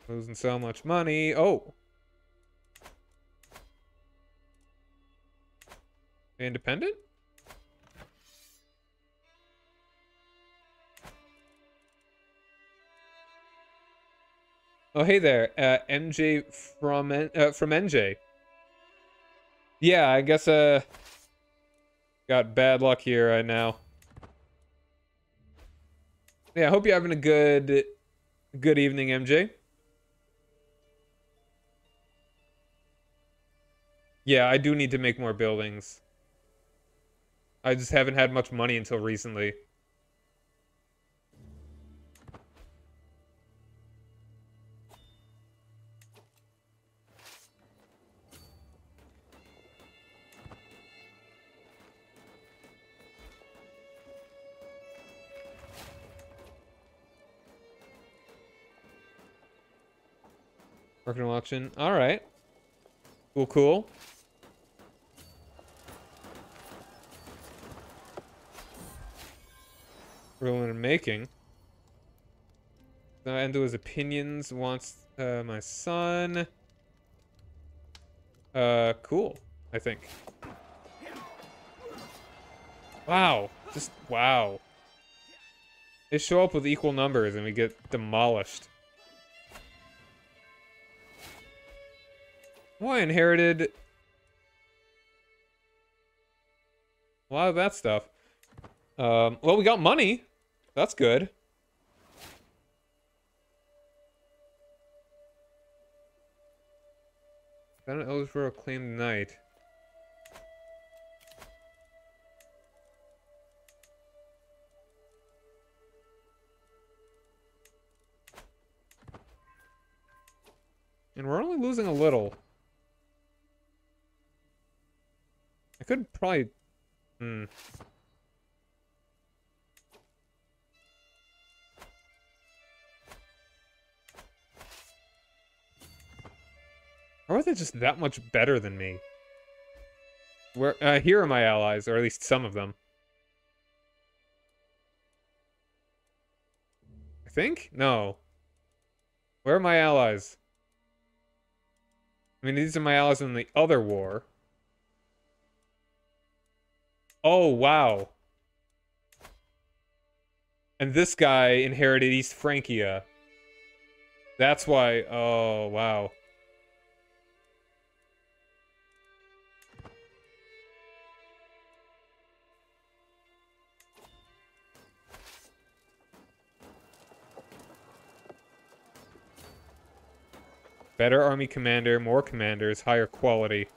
Losing so much money. Oh. Independent? Oh, hey there. MJ from NJ. Yeah, I guess got bad luck here right now. Yeah, I hope you're having a good evening, MJ. Yeah, I do need to make more buildings. I just haven't had much money until recently. Working auction. All right. Cool, cool. Ruling and making. Endo his opinions. Wants my son. Cool. I think. Wow. Just wow. They show up with equal numbers and we get demolished. Well, I inherited a lot of that stuff. Well, we got money. That's good. Found an eligible for a claimed knight. And we're only losing a little. I could probably... Or are they just that much better than me? Where here are my allies, or at least some of them. I think? No. Where are my allies? I mean, these are my allies in the other war. Oh, wow. And this guy inherited East Francia. That's why... Oh, wow. Better army commander, more commanders, higher quality.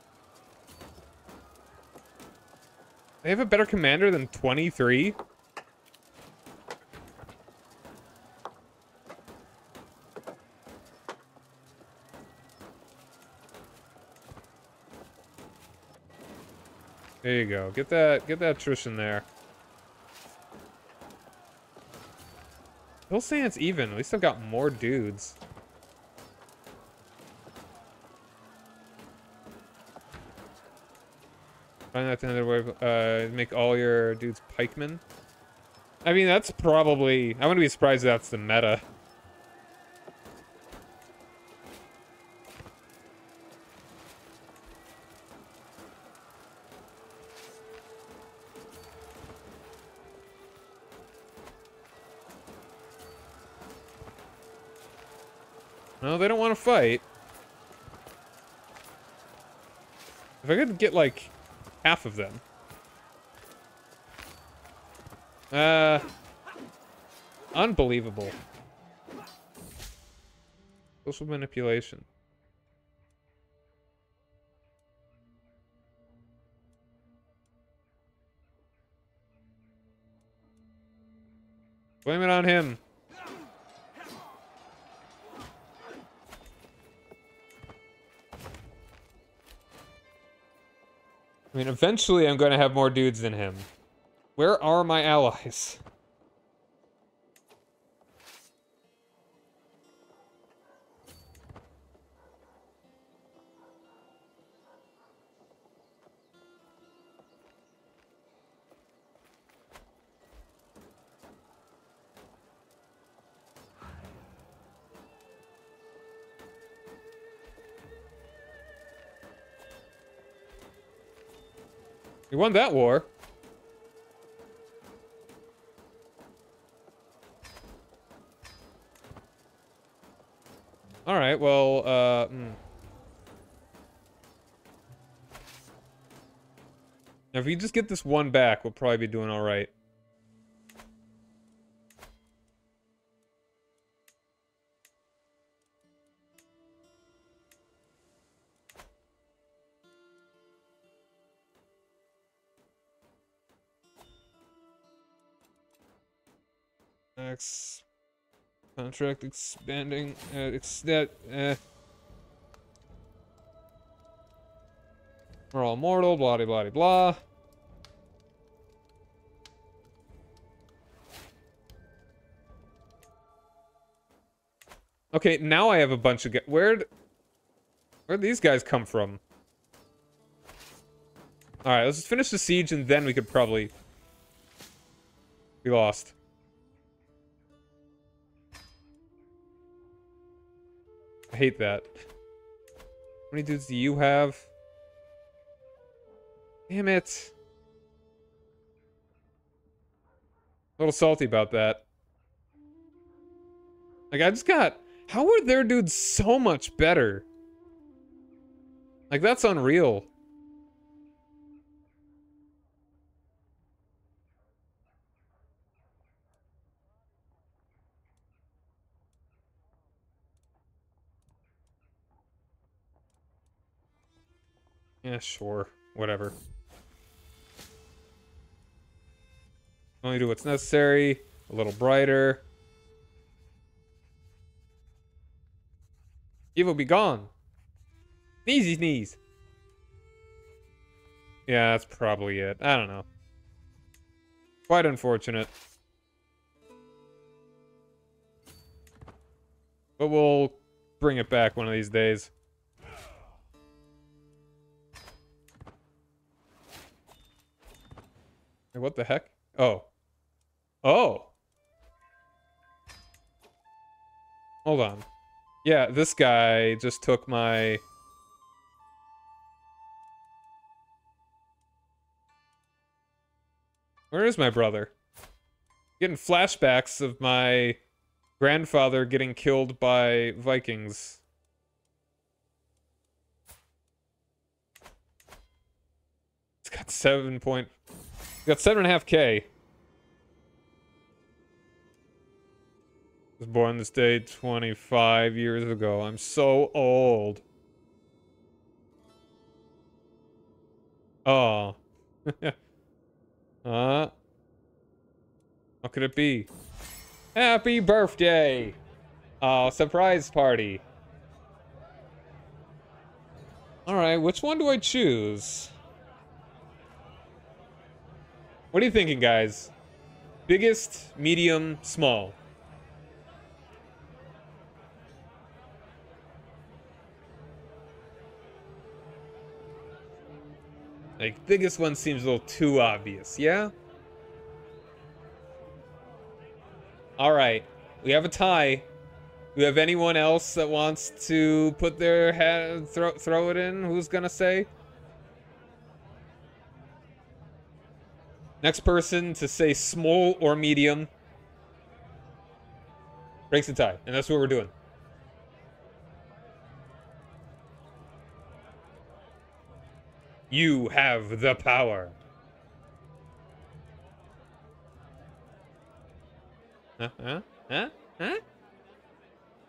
They have a better commander than 23? There you go. Get that attrition there. Still saying it's even. At least I've got more dudes. Find out another way. Make all your dudes pikemen. I mean, that's probably... I wouldn't be surprised if that's the meta. No, they don't want to fight. If I could get, like, half of them. Unbelievable. Social manipulation. Blame it on him. I mean, eventually I'm going to have more dudes than him. Where are my allies? We won that war. All right, well, Now, if we just get this one back, we'll probably be doing all right. Next. Contract expanding. We're all mortal, blah blah blah blah. Okay, now I have a bunch of where'd these guys come from? Alright, let's just finish the siege and then we could probably be lost. I hate that. How many dudes do you have? Damn it. A little salty about that. Like, I just got... How are their dudes so much better? Like, that's unreal. Yeah, sure. Whatever. Only do what's necessary. A little brighter. Evil be gone. Sneezy sneeze. Yeah, that's probably it. I don't know. Quite unfortunate. But we'll bring it back one of these days. Hey, what the heck? Oh. Oh! Hold on. Yeah, this guy just took my... Where is my brother? Getting flashbacks of my grandfather getting killed by Vikings. It's got 7.5K. Was born this day 25 years ago. I'm so old. Oh. How could it be? Happy birthday! Oh, surprise party. Alright, which one do I choose? What are you thinking, guys? Biggest, medium, small? Like, biggest one seems a little too obvious, yeah? Alright, we have a tie. Do we have anyone else that wants to put their head, throw it in? Who's gonna say? Next person to say small or medium breaks the tie, and that's what we're doing. You have the power. Huh? Huh? Huh? Huh?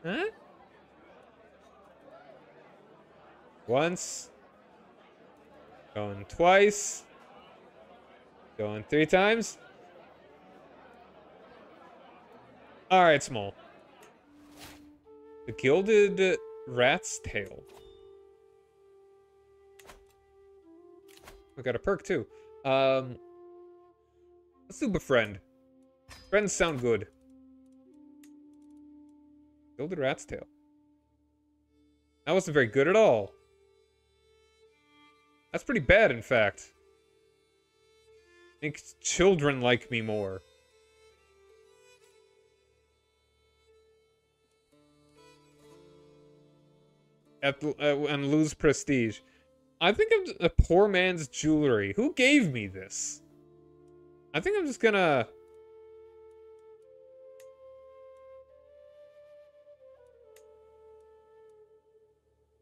Huh? Once. Going twice. Going 3 times. Alright, small. The Gilded Rat's Tail. I got a perk too. Let's do befriend. Friends sound good. Gilded Rat's Tail. That wasn't very good at all. That's pretty bad, in fact. Makes children like me more. And lose prestige. I think I'm a poor man's jewelry. Who gave me this? I think I'm just gonna...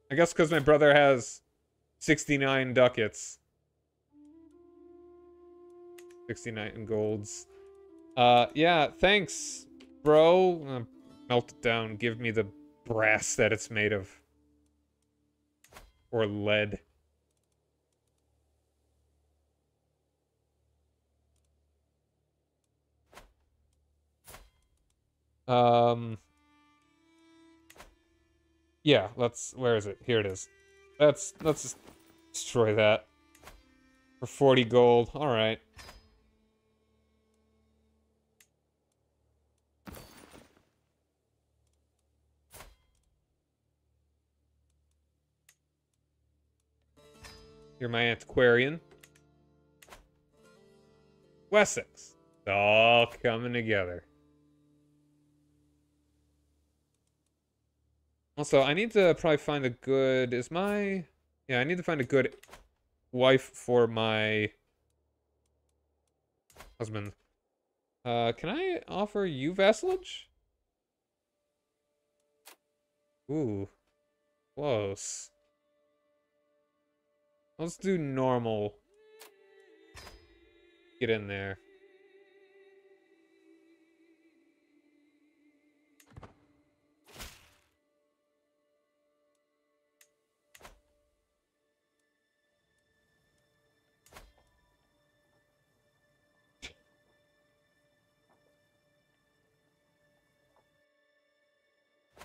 I guess because my brother has 69 ducats. 69 golds. Yeah, thanks, bro. Melt it down. Give me the brass that it's made of. Or lead. Yeah, where is it? Here it is. Let's just destroy that. For 40 gold. Alright. You're my antiquarian. Wessex. It's all coming together. Also, I need to probably find a good... Yeah, I need to find a good wife for my husband. Can I offer you vassalage? Ooh. Close. Let's do normal. Get in there.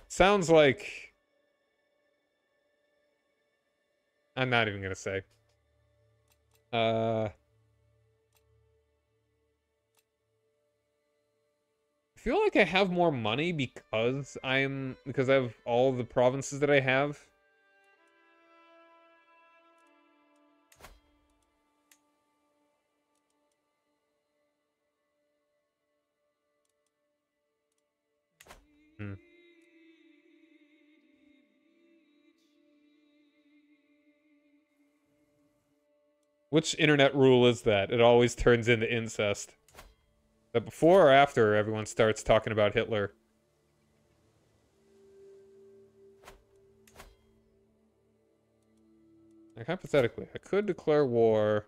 Sounds like... I'm not even gonna say. I feel like I have more money because I have all the provinces that I have. Hmm. Which internet rule is that? It always turns into incest. That before or after everyone starts talking about Hitler? Like, hypothetically, I could declare war.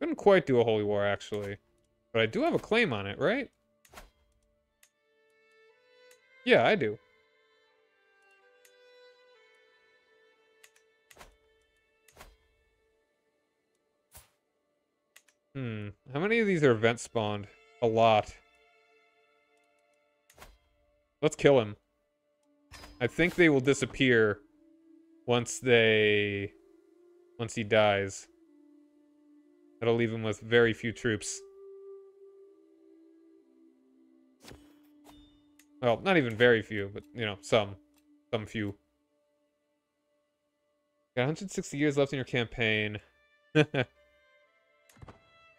Couldn't quite do a holy war, actually. But I do have a claim on it, right? Yeah, I do. How many of these are event spawned? A lot. Let's kill him. I think they will disappear once he dies. That'll leave him with very few troops. Well, not even very few, but, you know, some few. Got 160 years left in your campaign.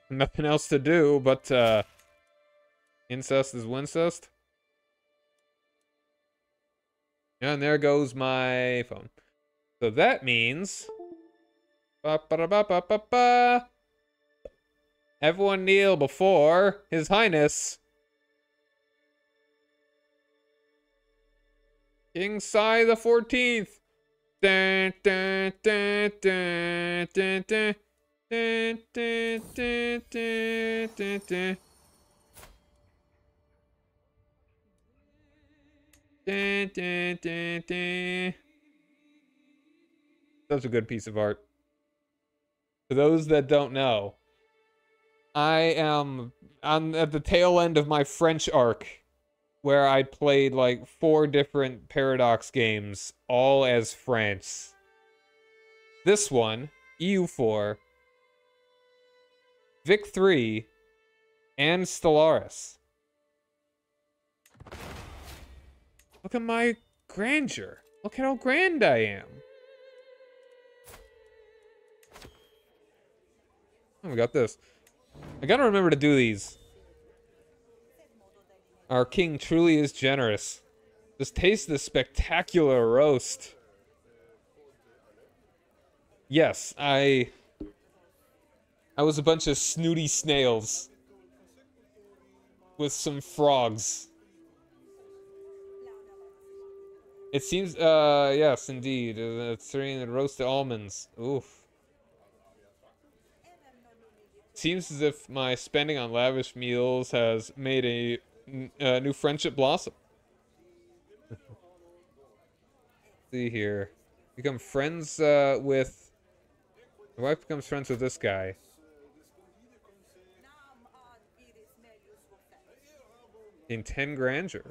Nothing else to do, but, incest is wincest. And there goes my phone. So that means... Ba-ba-da-ba-ba-ba-ba. Everyone kneel before His Highness King Sai the 14th. Dun, dun, dun, dun, dun, dun. Dun, dun, dun, dun, dun, dun. Dun, dun, dun, dun. Such a good piece of art. For those that don't know, I am at the tail end of my French arc, where I played like 4 different Paradox games, all as France. This one, EU4, Vic 3, and Stellaris. Look at my grandeur. Look at how grand I am. Oh, we got this. I gotta remember to do these. Our king truly is generous. Just taste this spectacular roast. Yes, I was a bunch of snooty snails with some frogs. It seems, yes, indeed. Serving the roasted almonds. Oof. Seems as if my spending on lavish meals has made a new friendship blossom. See here. Become friends with... My wife becomes friends with this guy. In 10 grandeur.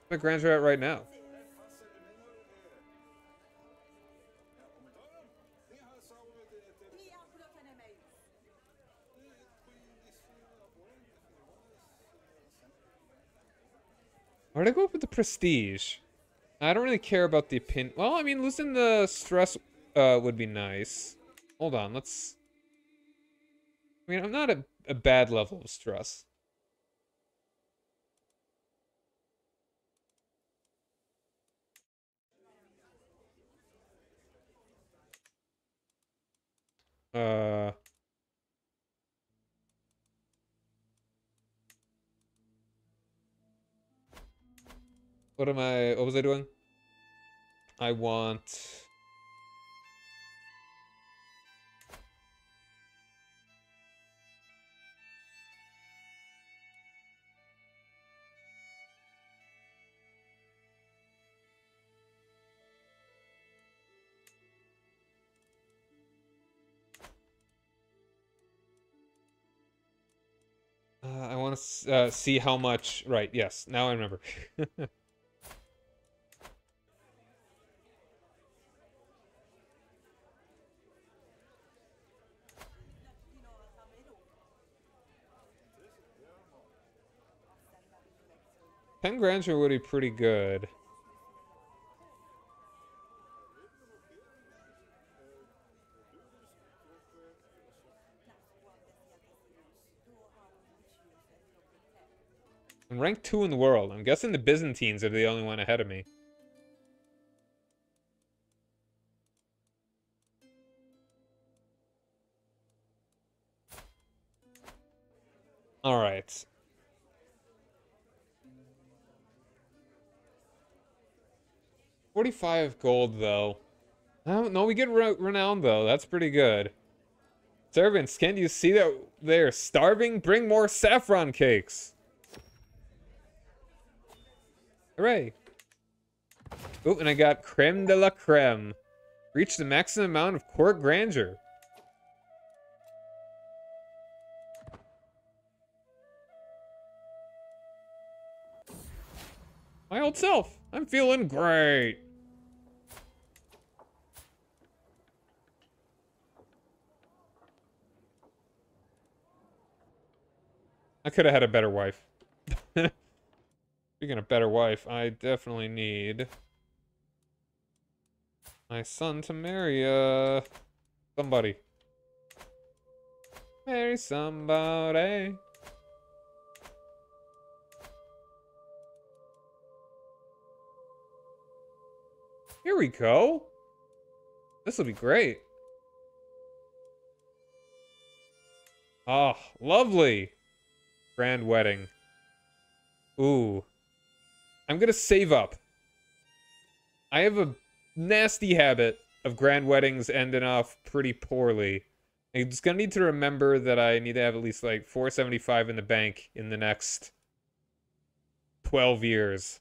What's my grandeur at right now? Why did I go up with the prestige? I don't really care about the opinion. Well, I mean, losing the stress would be nice. Hold on, let's... I mean, I'm not at a bad level of stress. What was I doing? I want... I want to see how much... Right, yes, now I remember. $10 grandeur would be pretty good. I'm ranked 2 in the world. I'm guessing the Byzantines are the only one ahead of me. All right. $45 gold, though. I don't know. We get renowned, though. That's pretty good. Servants, can't you see that they're starving? Bring more saffron cakes. Hooray. Oh, and I got creme de la creme. Reach the maximum amount of court grandeur. My old self. I'm feeling great. I could have had a better wife. Speaking of better wife, I definitely need my son to marry somebody. Marry somebody. Here we go. This will be great. Oh, lovely. Grand wedding. Ooh. I'm gonna save up. I have a nasty habit of grand weddings ending off pretty poorly. I'm just gonna need to remember that I need to have at least like 475 in the bank in the next 12 years.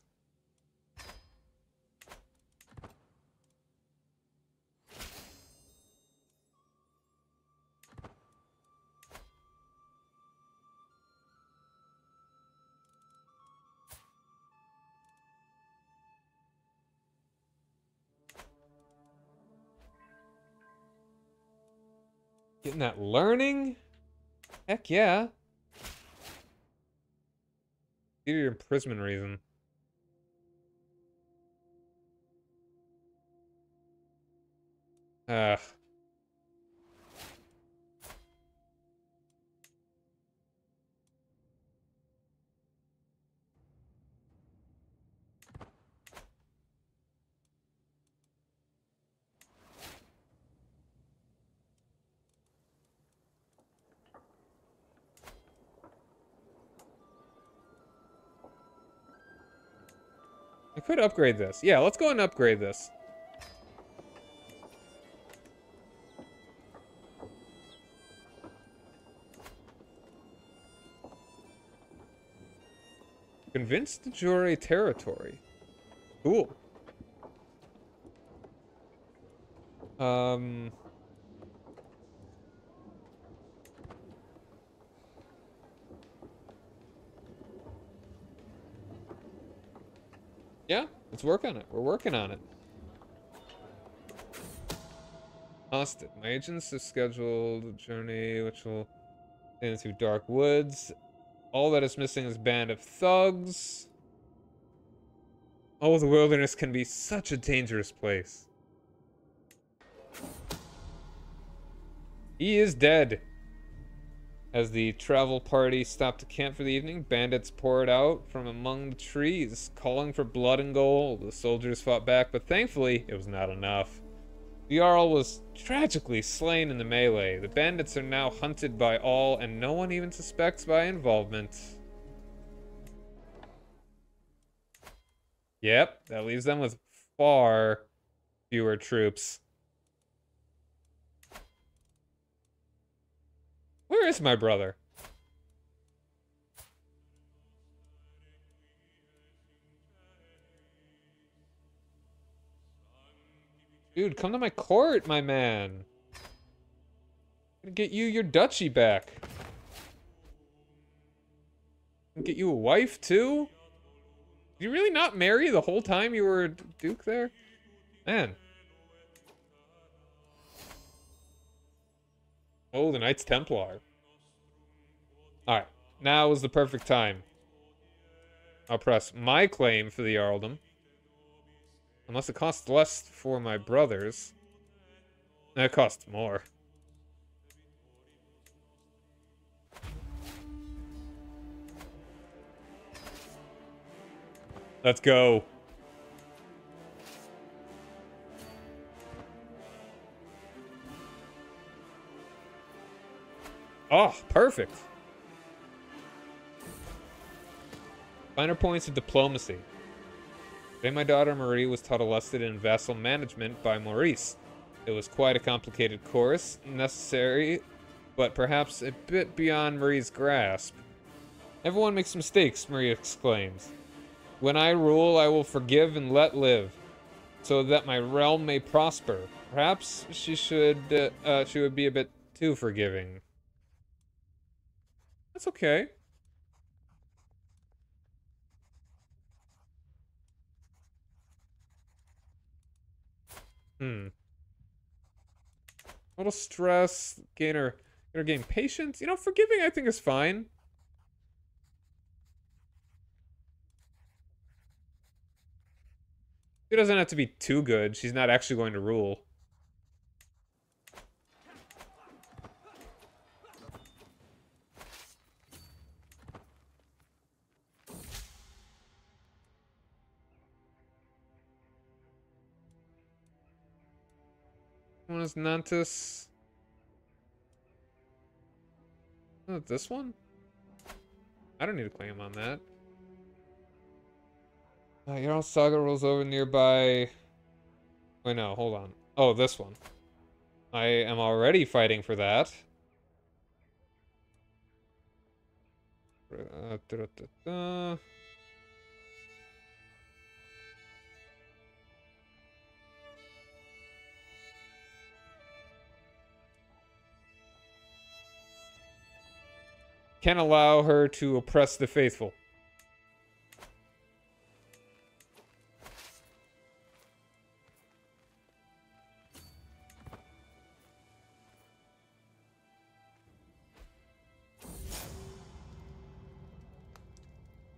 Getting that learning? Heck yeah. Due to your imprisonment reason. Ugh. I could upgrade this. Yeah, let's go and upgrade this. Convince the jury territory. Cool. Yeah, let's work on it. We're working on it. Austin. My agents have scheduled a journey which will end through dark woods. All that is missing is a band of thugs. Oh, the wilderness can be such a dangerous place. He is dead. As the travel party stopped to camp for the evening, bandits poured out from among the trees, calling for blood and gold. The soldiers fought back, but thankfully, it was not enough. The Jarl was tragically slain in the melee. The bandits are now hunted by all, and no one even suspects my involvement. Yep, that leaves them with far fewer troops. Where is my brother? Dude, come to my court, my man. I'm gonna get you your duchy back. Get you a wife, too? Did you really not marry the whole time you were a duke there? Man. Oh, the Knights Templar. Alright, now is the perfect time. I'll press my claim for the Jarldom. Unless it costs less for my brothers. It costs more. Let's go. Oh, perfect. Finer points of diplomacy. Today my daughter Marie was taught a lesson in vassal management by Maurice. It was quite a complicated course, necessary, but perhaps a bit beyond Marie's grasp. Everyone makes mistakes, Marie exclaims. When I rule, I will forgive and let live, so that my realm may prosper. Perhaps she would be a bit too forgiving. That's okay. A little stress, gain patience. You know, forgiving I think is fine. She doesn't have to be too good. She's not actually going to rule. One is Nantus. Oh, this one? I don't need to claim on that. Jarl Saga rolls over nearby. Wait, no, hold on. Oh, this one. I am already fighting for that. Da-da-da-da. Can't allow her to oppress the faithful.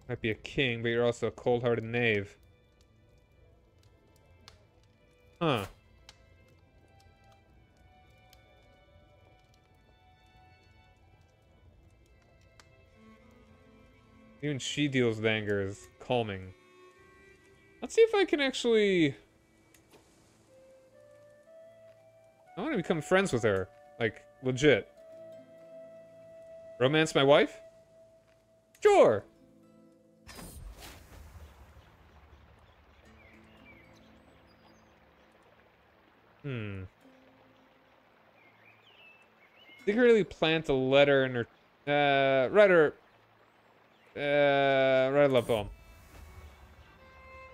Might be a king, but you're also a cold-hearted knave. Huh. Even she deals with anger is calming. Let's see if I can actually... I want to become friends with her. Like, legit. Romance my wife? Sure! Secretly plant a letter in her... write a love poem.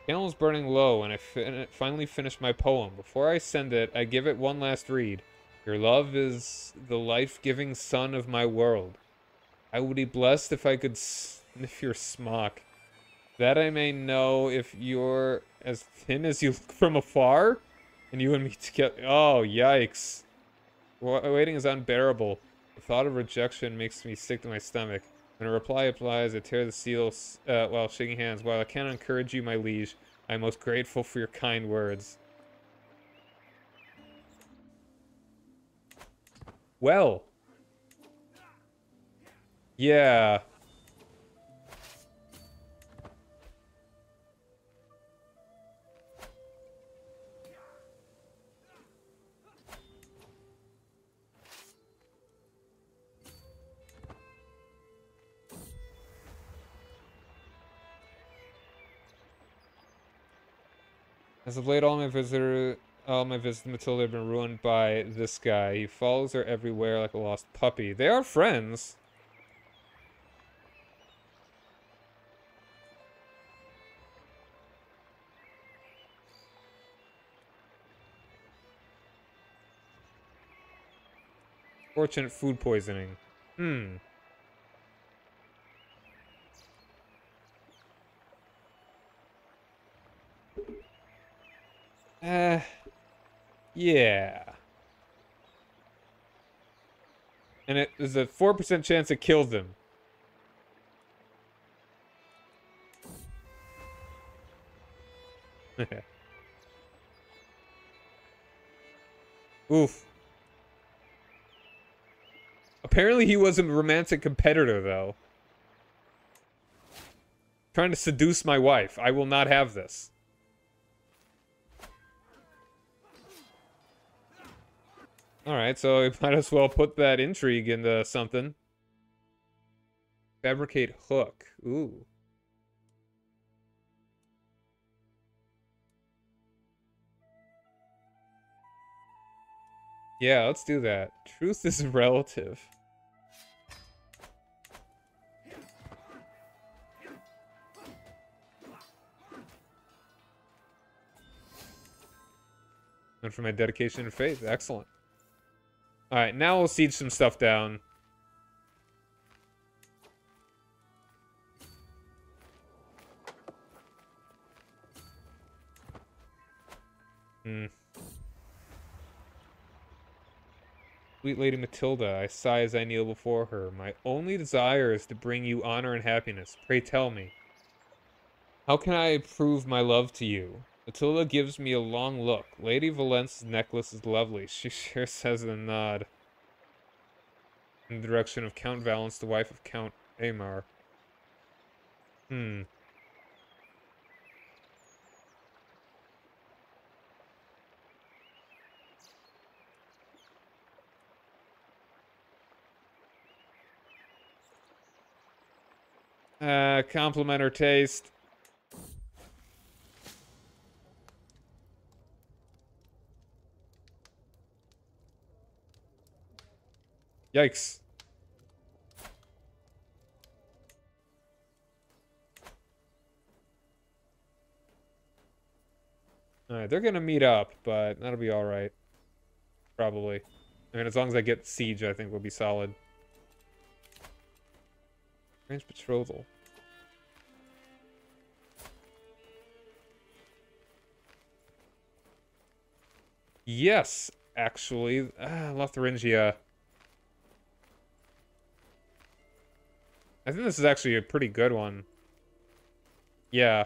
Candle is burning low, and I finally finished my poem. Before I send it, I give it one last read. Your love is the life-giving sun of my world. I would be blessed if I could sniff your smock. That I may know if you're as thin as you look from afar, and you and me together. Oh, yikes. Waiting is unbearable. The thought of rejection makes me sick to my stomach. When a reply applies, I tear the seal while shaking hands. While I cannot encourage you, my liege, I am most grateful for your kind words. Well. Yeah. As of late, all my visits to Matilda have been ruined by this guy. He follows her everywhere like a lost puppy. They are friends. Fortunate food poisoning. Yeah. And it is a 4% chance it kills him. Oof. Apparently he was a romantic competitor, though. Trying to seduce my wife. I will not have this. Alright, so we might as well put that intrigue into something. Fabricate hook. Ooh. Yeah, let's do that. Truth is relative. And for my dedication and faith. Excellent. Alright, now we'll siege some stuff down. Sweet Lady Matilda, I sigh as I kneel before her. My only desire is to bring you honor and happiness. Pray tell me. How can I prove my love to you? Matilda gives me a long look. Lady Valence's necklace is lovely. She sure says a nod. In the direction of Count Valence, the wife of Count Aymar. Compliment her taste. Yikes. Alright, they're gonna meet up, but that'll be alright. Probably. I mean, as long as I get siege, I think we'll be solid. Range betrothal. Yes, actually. Lotharingia. I think this is actually a pretty good one. Yeah.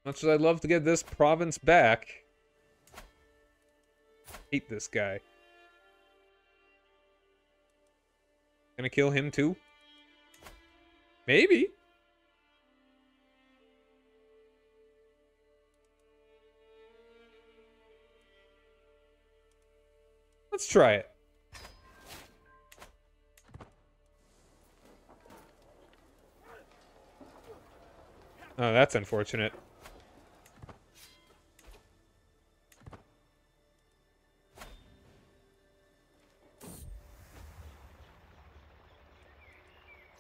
Much as I'd love to get this province back. Hate this guy. Gonna kill him too? Maybe. Let's try it. Oh, that's unfortunate.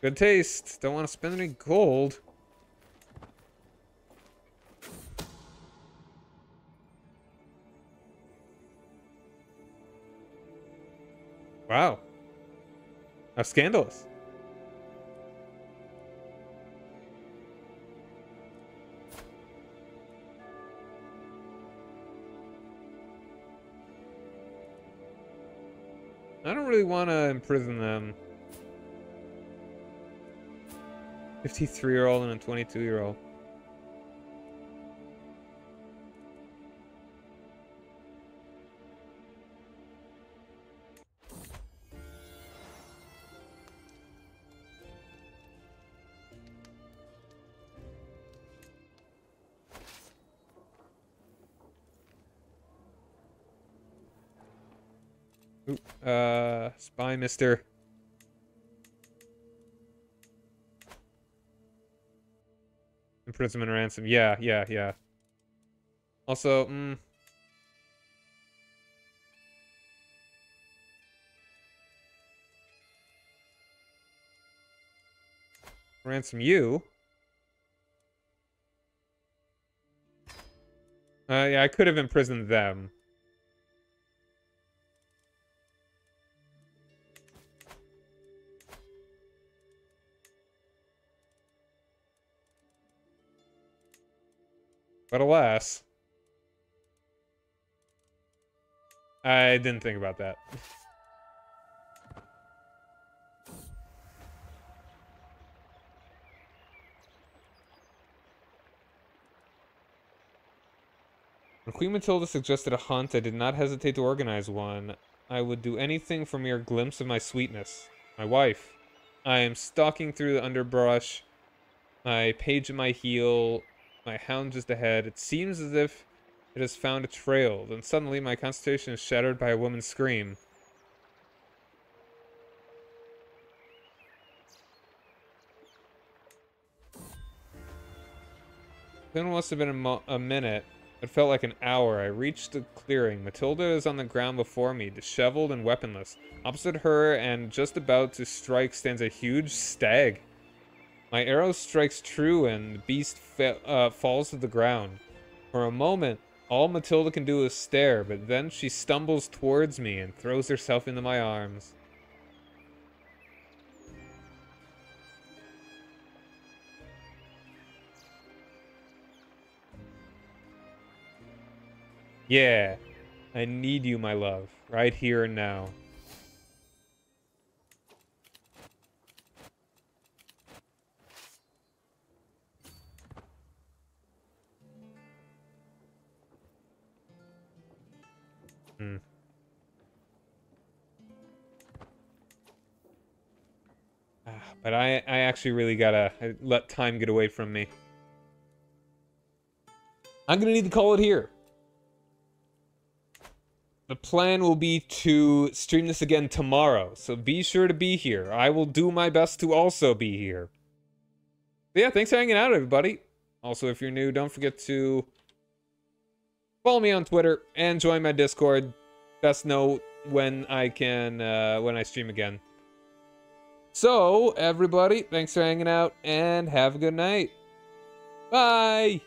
Good taste. Don't want to spend any gold. Wow. How scandalous. I don't really want to imprison them. 53-year-old and a 22-year-old. Ooh, spy mister. Imprisonment ransom. Yeah. Also, ransom you. Yeah, I could have imprisoned them. But alas, I didn't think about that. When Queen Matilda suggested a hunt, I did not hesitate to organize one. I would do anything for mere glimpse of my sweetness. My wife. I am stalking through the underbrush, my page at my heel, my hound just ahead. It seems as if it has found a trail. Then suddenly my concentration is shattered by a woman's scream. Then it must have been a minute. It felt like an hour. I reached the clearing. Matilda is on the ground before me, disheveled and weaponless. Opposite her and just about to strike stands a huge stag. My arrow strikes true and the beast falls to the ground. For a moment, all Matilda can do is stare, but then she stumbles towards me and throws herself into my arms. Yeah, I need you, my love, right here and now. But I actually really gotta let time get away from me. I'm gonna need to call it here. The plan will be to stream this again tomorrow, so be sure to be here. I will do my best to also be here. But yeah, thanks for hanging out, everybody. Also, if you're new, don't forget to Follow me on Twitter and join my Discord. Best know when I can, when I stream again. So, everybody, thanks for hanging out and have a good night. Bye!